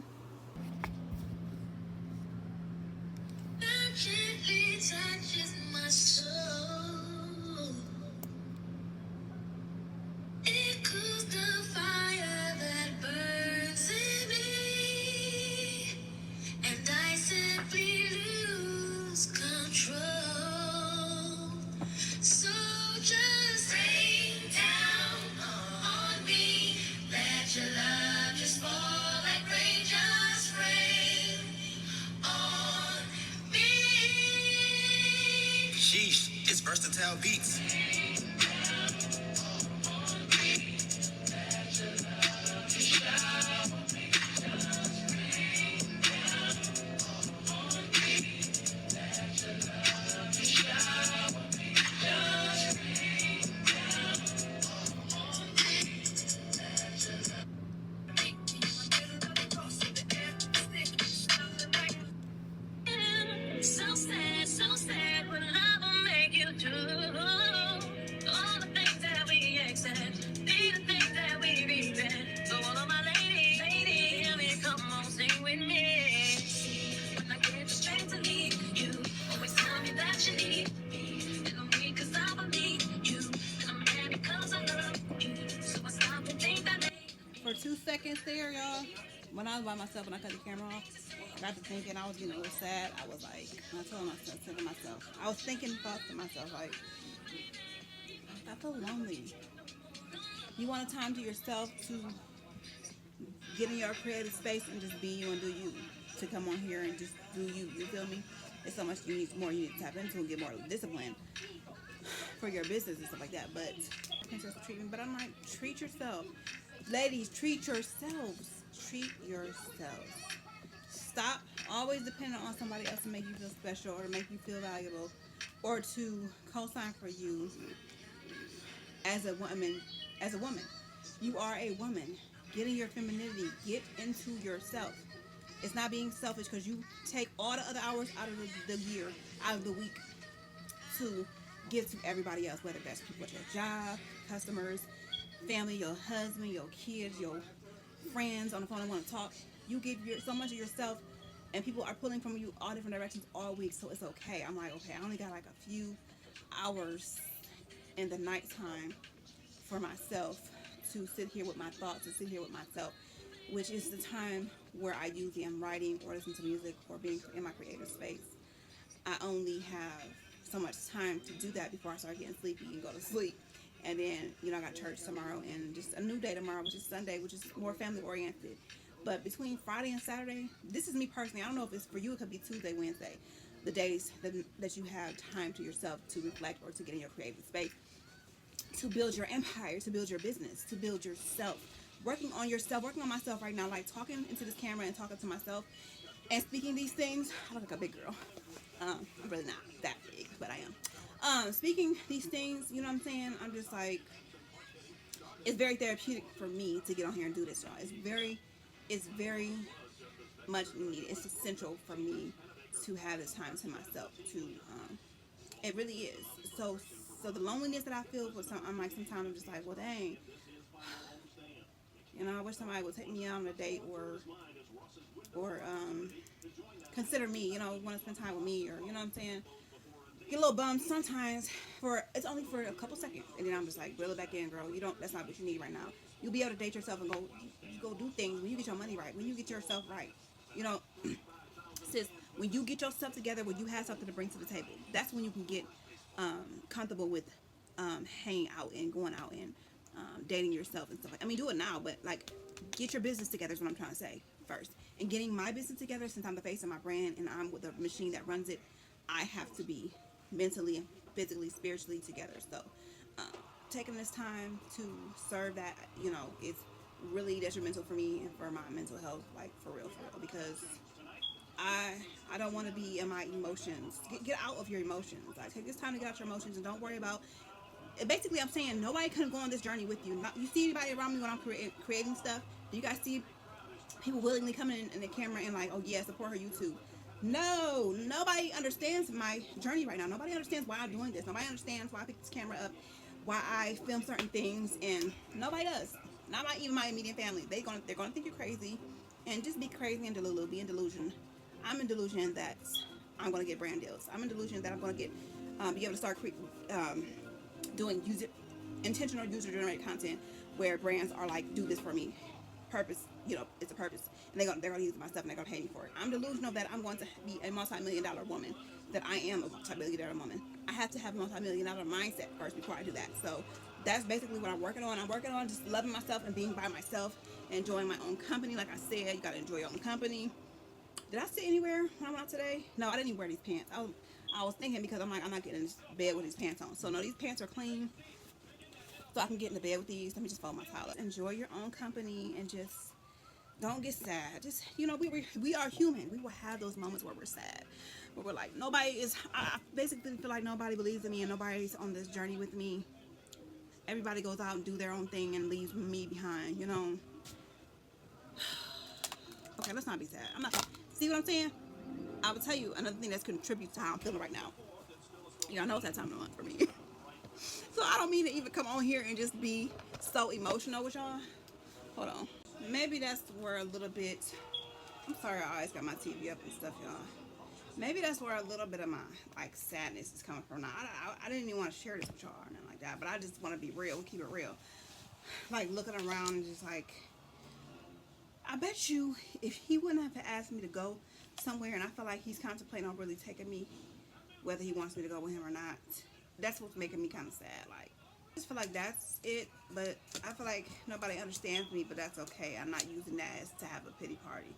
S2: Gently touches my soul. It cools the fire that burns in me, and I simply lose control. So just
S4: Chantel Beats.
S2: So sad, but love will make you do all the things that we accept, be the things that we regret. So all of my ladies, hear me, come on, sing with me. When I get the strength to leave you, always tell me that you need me. And I'm weak 'cause I believe you, and I'm mad because I love you. So I stop and think that
S1: For 2 seconds there, y'all, when I was by myself and I cut the camera off, I got to thinking, I was getting a little sad. I was like, I told myself, said to myself, I was thinking thoughts to myself, like, I feel lonely. You want a time to yourself to get in your creative space and just be you and do you. To come on here and just do you. You feel me? There's so much you need to tap into and get more discipline for your business and stuff like that. But princess treatment. But I'm like, treat yourself. Ladies, treat yourselves. Treat yourselves. Stop always depending on somebody else to make you feel special or to make you feel valuable or to co-sign for you as a woman. As a woman, you are a woman. Get in your femininity. Get into yourself. It's not being selfish because you take all the other hours out of the year, out of the week, to give to everybody else, whether that's people at your job, customers, family, your husband, your kids, your friends on the phone that want to talk. You give so much of yourself, and people are pulling from you all different directions all week, so it's okay. I'm like, okay, I only got like a few hours in the nighttime for myself to sit here with my thoughts, to sit here with myself, which is the time where I usually am writing or listening to music or being in my creative space. I only have so much time to do that before I start getting sleepy and go to sleep. And then, I got church tomorrow and just a new day tomorrow, which is Sunday, which is more family oriented. But between Friday and Saturday, this is me personally. I don't know if it's for you. It could be Tuesday, Wednesday, the days that you have time to yourself to reflect or to get in your creative space, to build your empire, to build your business, to build yourself. Working on yourself, working on myself right now, like talking into this camera and talking to myself and speaking these things. I look like a big girl. I'm really not that big, but I am. Speaking these things, you know what I'm saying? I'm just like, it's very therapeutic for me to get on here and do this, y'all. It's very much needed. It's essential for me to have this time to myself. It really is. So the loneliness that I feel for I'm like, sometimes I'm just like, well, dang. I wish somebody would take me out on a date or consider me, want to spend time with me, or, you know what I'm saying? Get a little bummed sometimes it's only for a couple seconds. And then I'm just like, reel it back in, girl. That's not what you need right now. You'll be able to date yourself and go do things when you get your money right, when you get yourself right. Sis, when you get yourself together, when you have something to bring to the table, that's when you can get comfortable with hanging out and going out and dating yourself and stuff. I mean, do it now, but like, get your business together is what I'm trying to say first. And getting my business together, since I'm the face of my brand and I'm with the machine that runs it, I have to be mentally, physically, spiritually together. So taking this time to serve that, it's really detrimental for me and for my mental health, like for real, because I don't want to be in my emotions. Get out of your emotions. Like, take this time to get out your emotions and don't worry about. Basically, I'm saying nobody can go on this journey with you. You see anybody around me when I'm creating stuff? Do you guys see people willingly coming in the camera and like, oh yeah, support her YouTube? No, nobody understands my journey right now. Nobody understands why I'm doing this. Nobody understands why I pick this camera up, why I film certain things, and nobody does. Not even my immediate family. They're gonna think you're crazy, and just be crazy and delulu. Be in delusion. I'm in delusion that I'm gonna get brand deals. I'm in delusion that I'm gonna get be able to start doing intentional user generated content where brands are like, do this for me. Purpose, it's a purpose, and they're gonna use my stuff and they're gonna pay me for it. I'm delusional that I'm going to be a multi-million-dollar woman. That I am a multi-million-dollar woman. I have to have a multi-million-dollar mindset first before I do that. So that's basically what I'm working on. I'm working on just loving myself and being by myself, enjoying my own company. Like I said, you gotta enjoy your own company. Did I sit anywhere when I went out today? No, I didn't even wear these pants. I was thinking, because I'm like, I'm not getting in this bed with these pants on. So no, these pants are clean, so I can get in the bed with these. Let me just fold my towel up. Enjoy your own company and just don't get sad. Just, we are human. We will have those moments where we're sad, where we're like, nobody is. I basically feel like nobody believes in me and nobody's on this journey with me. Everybody goes out and do their own thing and leaves me behind. Okay, let's not be sad. I'm not. See what I'm saying? I will tell you another thing that's contributes to how I'm feeling right now. Y'all know it's that time of the month for me. So I don't mean to even come on here and just be so emotional with y'all. Hold on. Maybe that's where a little bit. I'm sorry, I always got my TV up and stuff, y'all. Maybe that's where a little bit of my sadness is coming from. Now, I didn't even want to share this with y'all or nothing like that, but I just want to be real. Keep it real. Like looking around and just like, I bet you if he wouldn't have asked me to go somewhere, and I feel like he's contemplating on really taking me, whether he wants me to go with him or not, that's what's making me kind of sad. Like, I just feel like that's it, but I feel like nobody understands me, but that's okay. I'm not using that as to have a pity party.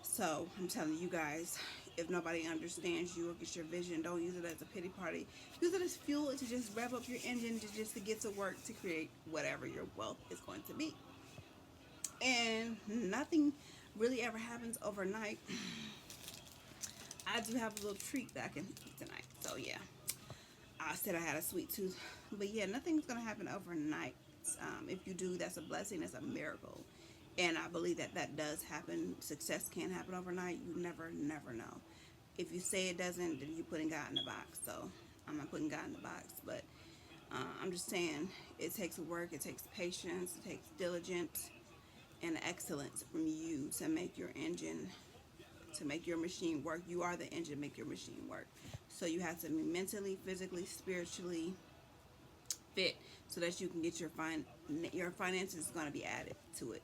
S1: So I'm telling you guys, if nobody understands you or gets your vision, don't use it as a pity party. Use it as fuel to just rev up your engine to get to work to create whatever your wealth is going to be. And nothing really ever happens overnight. I do have a little treat that I can eat tonight. So yeah, I said I had a sweet tooth, but yeah, nothing's gonna happen overnight. If you do, that's a blessing. That's a miracle, and I believe that does happen. Success can't happen overnight. You never know. If you say it doesn't, then you're putting God in the box. So I'm not putting God in the box, but I'm just saying it takes work. It takes patience. It takes diligence and excellence from you to make your engine, to make your machine work. You are the engine, make your machine work. So you have to be mentally, physically, spiritually fit so that you can get your finances is going to be added to it,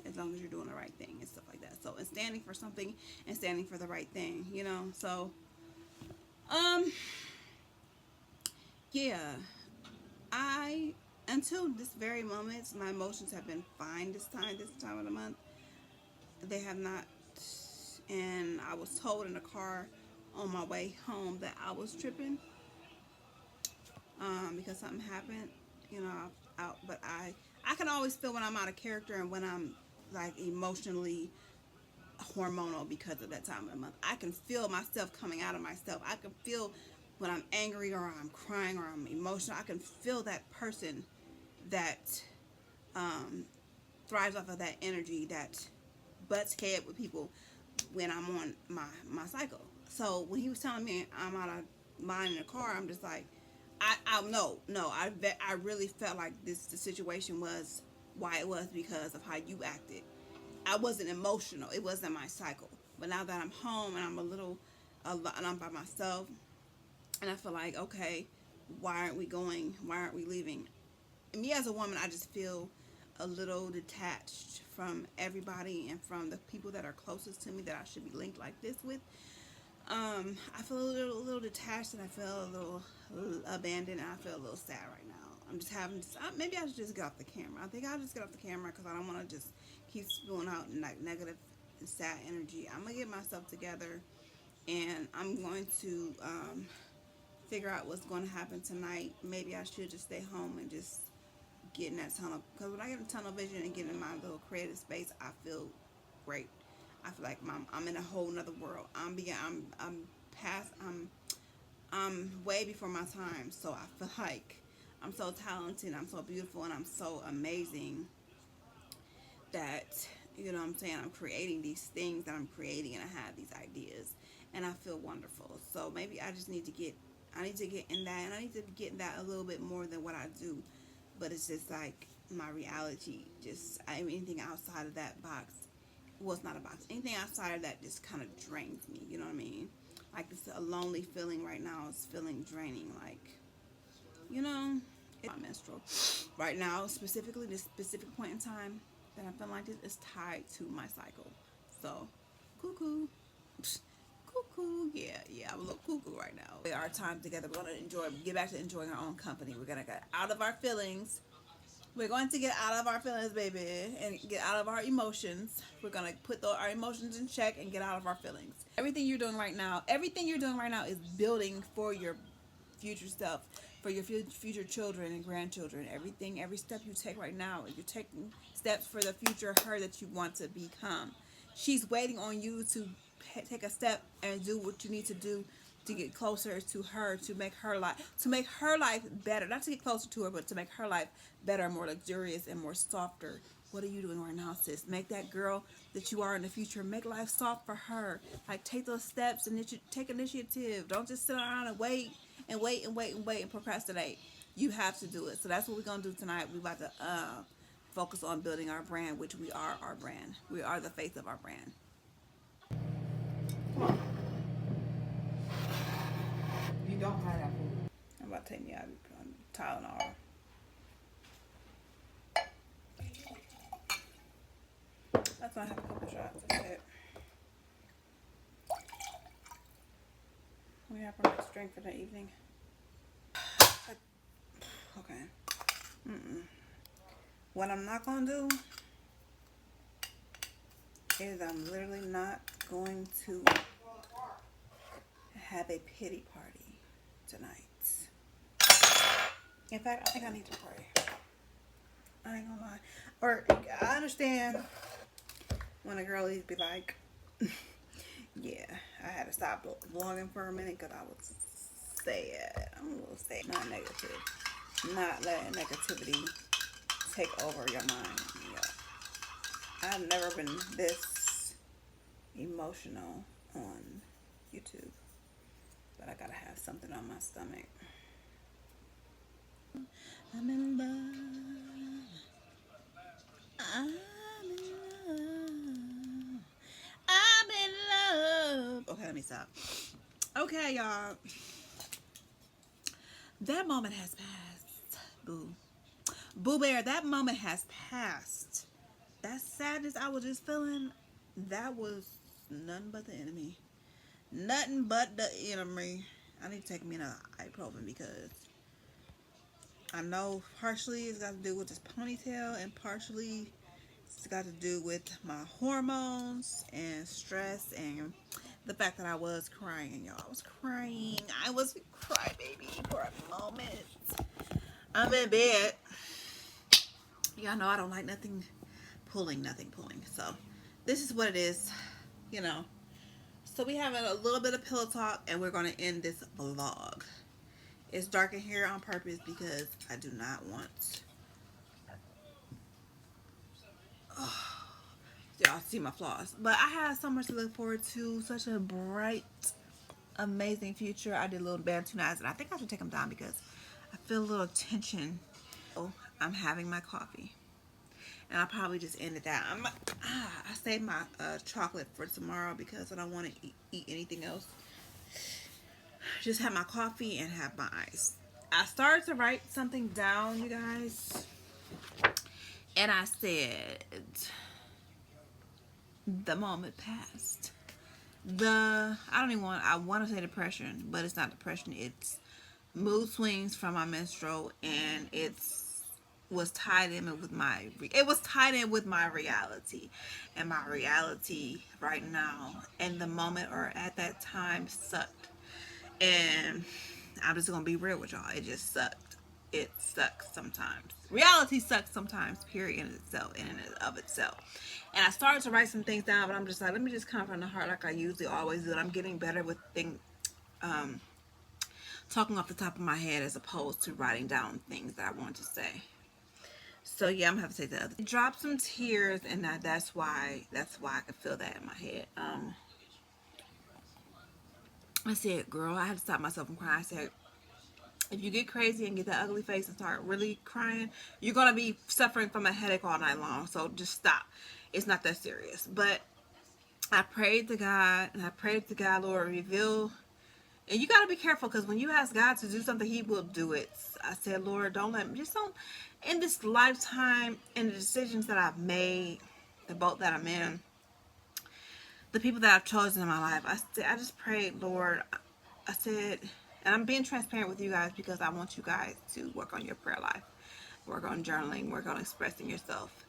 S1: as long as you're doing the right thing and stuff like that. So, and standing for something and standing for the right thing, So, yeah, until this very moment, my emotions have been fine this time of the month. They have not. And I was told in the car on my way home that I was tripping, because something happened, out. But I can always feel when I'm out of character and when I'm like emotionally hormonal because of that time of the month. I can feel myself coming out of myself. I can feel when I'm angry or I'm crying or I'm emotional. I can feel that person that thrives off of that energy, that butts head with people when I'm on my cycle. So when he was telling me I'm out of mind in the car, I'm just like, I really felt like the situation was why it was because of how you acted. I wasn't emotional. It wasn't my cycle. But now that I'm home and I'm and I'm by myself, and I feel like, okay, why aren't we going? Why aren't we leaving? And me as a woman, I just feel a little detached from everybody and from the people that are closest to me that I should be linked like this with. I feel a little detached, and I feel a little abandoned, and I feel a little sad right now. I'm just maybe I should just get off the camera. I think I'll just get off the camera because I don't want to just keep spewing out like negative and sad energy. I'm going to get myself together, and I'm going to figure out what's going to happen tonight. Maybe I should just stay home and just get in that tunnel, because when I get in tunnel vision and get in my little creative space, I feel great. I feel like I'm in a whole nother world. I'm way before my time. So I feel like I'm so talented, I'm so beautiful, and I'm so amazing that, what I'm saying, I'm creating these things that I'm creating, and I have these ideas, and I feel wonderful. So maybe I just need to get in that, and I need to get in that a little bit more than what I do. But it's just like my reality, anything outside of that box, well, it's not a box, anything outside of that just kind of drains me, you know what I mean? Like, it's a lonely feeling right now. It's feeling draining, like, it's my menstrual. Right now, specifically, this specific point in time that I feel like this is tied to my cycle. So, cuckoo. Cuckoo, yeah, I'm a little cuckoo right now. Our time together, we're gonna get back to enjoying our own company. We're gonna get out of our feelings We're going to get out of our feelings, baby, and get out of our emotions. We're going to put our emotions in check and get out of our feelings. Everything you're doing right now is building for your future self, for your future children and grandchildren. Everything, every step you take right now, you're taking steps for the future her that you want to become. She's waiting on you to take a step and do what you need to do to get closer to her, to make her life better. Not to get closer to her, but to make her life better, more luxurious, and more softer. What are you doing right now, sis? Make that girl that you are in the future, make life soft for her. Like, take those steps and take initiative. Don't just sit around and wait and wait and wait and wait and procrastinate. You have to do it. So that's what we're gonna do tonight. We're about to focus on building our brand, which we are our brand. We are the face of our brand. Come on.
S4: You don't have that food.
S1: I'm about to take me out on Tylenol. That's not have a couple shots. That's it. We have our next drink for the evening. Okay. What I'm not gonna do is I'm literally not going to have a pity party tonight. In fact, I think I need to pray. I ain't gonna lie. Or I understand when a girl needs to be like, yeah, I had to stop vlogging for a minute because I was sad. I'm a little sad. Not negative. Not letting negativity take over your mind. Yeah. I've never been this emotional on YouTube. But I gotta have something on my stomach. I'm in love. I'm in love. I'm in love. Okay, let me stop. Okay, y'all. That moment has passed. Boo. Boo Bear, that moment has passed. That sadness I was just feeling, that was nothing but the enemy. Nothing but the enemy. I need to take me another ibuprofen because I know partially it's got to do with this ponytail and partially it's got to do with my hormones and stress and the fact that I was crying, y'all. I was crying. I was a crybaby for a moment. I'm in bed. Y'all know I don't like nothing pulling. So this is what it is, you know. So we having a little bit of pillow talk and we're going to end this vlog. It's dark in here on purpose because I do not want y'all see my flaws. But I have so much to look forward to. Such a bright, amazing future. I did a little bad 2 nights and I think I should take them down because I feel a little tension. So I'm having my coffee. And I'll probably just end it that. I saved my chocolate for tomorrow because I don't want to eat anything else. Just have my coffee and have my ice. I started to write something down, you guys. And I said, the moment passed. I want to say depression, but it's not depression. It's mood swings from my menstrual, and was tied in with my reality, and my reality right now and the moment or at that time sucked. And I'm just gonna be real with y'all. It just sucked. It sucks sometimes. Reality sucks sometimes, period, in and of itself. And I started to write some things down, but I'm just like, let me just come from the heart like I usually always do. And I'm getting better with talking off the top of my head as opposed to writing down things that I want to say. So yeah, I'm gonna have to say the other. Drop some tears, and that's why I could feel that in my head. I said, girl, I had to stop myself from crying. I said, if you get crazy and get that ugly face and start really crying, you're gonna be suffering from a headache all night long. So just stop. It's not that serious. But I prayed to God, Lord, reveal. And you gotta be careful because when you ask God to do something, He will do it. I said, Lord, don't in this lifetime, in the decisions that I've made, the boat that I'm in, the people that I've chosen in my life, I just prayed, Lord, I said, and I'm being transparent with you guys because I want you guys to work on your prayer life. work on journaling, work on expressing yourself.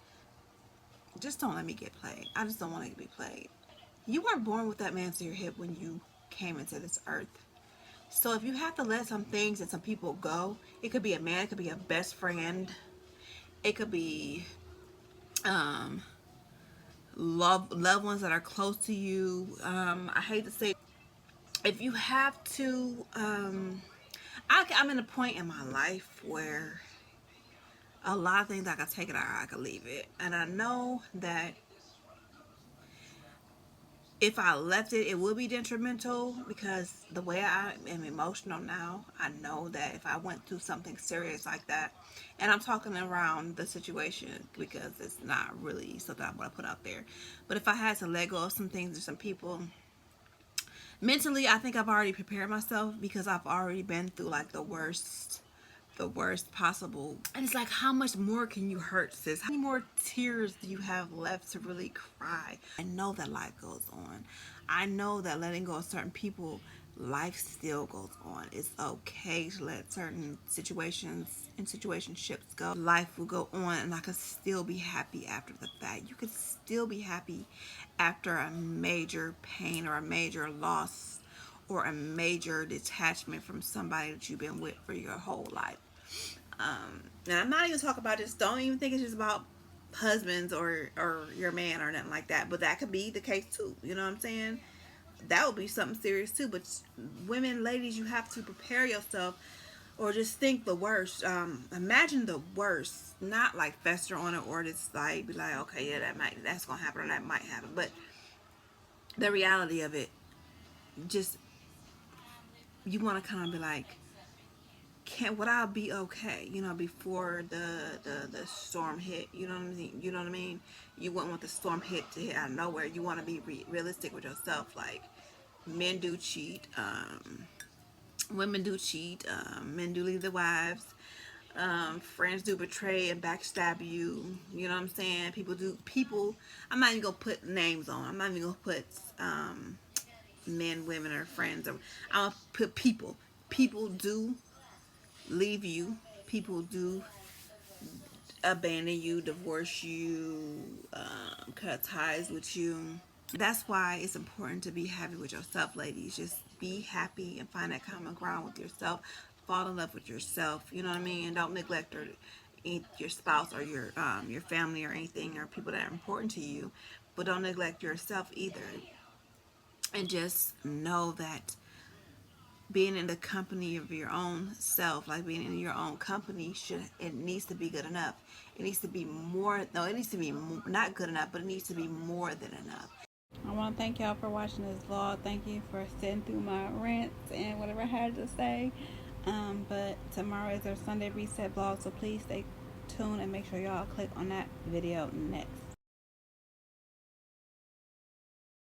S1: Just don't let me get played. I just don't want to be played. You weren't born with that man to your hip when you came into this earth. So if you have to let some things and some people go, it could be a man, it could be a best friend, it could be um, loved ones that are close to you. I hate to say, if you have to, I'm in a point in my life where a lot of things I could take it or I could leave it, and I know that if I left it, it would be detrimental because the way I am emotional now, I know that if I went through something serious like that, and I'm talking around the situation because it's not really something I want to put out there, but if I had to let go of some things or some people, mentally, I think I've already prepared myself because I've already been through like the worst possible. And it's like, how much more can you hurt, sis? How many more tears do you have left to really cry? I know that life goes on. I know that letting go of certain people, life still goes on. It's okay to let certain situations and situationships go. Life will go on, and I could still be happy after the fact. You could still be happy after a major pain or a major loss or a major detachment from somebody that you've been with for your whole life. And I'm not even talking about just, don't even think it's just about husbands or your man or nothing like that, but that could be the case too. You know what I'm saying? That would be something serious too. But women, ladies, you have to prepare yourself or just think the worst. Imagine the worst, not like fester on it or just like be like, okay, yeah, that's gonna happen or that might happen. But the reality of it, just you want to kind of be like, can would I be okay? You know, before the storm hit. You know what I mean? You know what I mean? You wouldn't want the storm to hit out of nowhere. You want to be realistic with yourself. Like, men do cheat, women do cheat, men do leave their wives, friends do betray and backstab you. You know what I'm saying? People. I'm not even gonna put names on. I'm not even gonna put men, women, or friends. I'm gonna put people. People do leave you. People do abandon you, divorce you, cut ties with you. That's why it's important to be happy with yourself, ladies. Just be happy and find that common ground with yourself. Fall in love with yourself. You know what I mean? And don't neglect your spouse or your family or anything or people that are important to you. But don't neglect yourself either. And just know that being in the company of your own self, like being in your own company, it needs to be good enough. It needs to be more. No, it needs to be not good enough, but it needs to be more than enough. I want to thank y'all for watching this vlog. Thank you for sitting through my rants and whatever I had to say. But tomorrow is our Sunday reset vlog, so please stay tuned and make sure y'all click on that video next.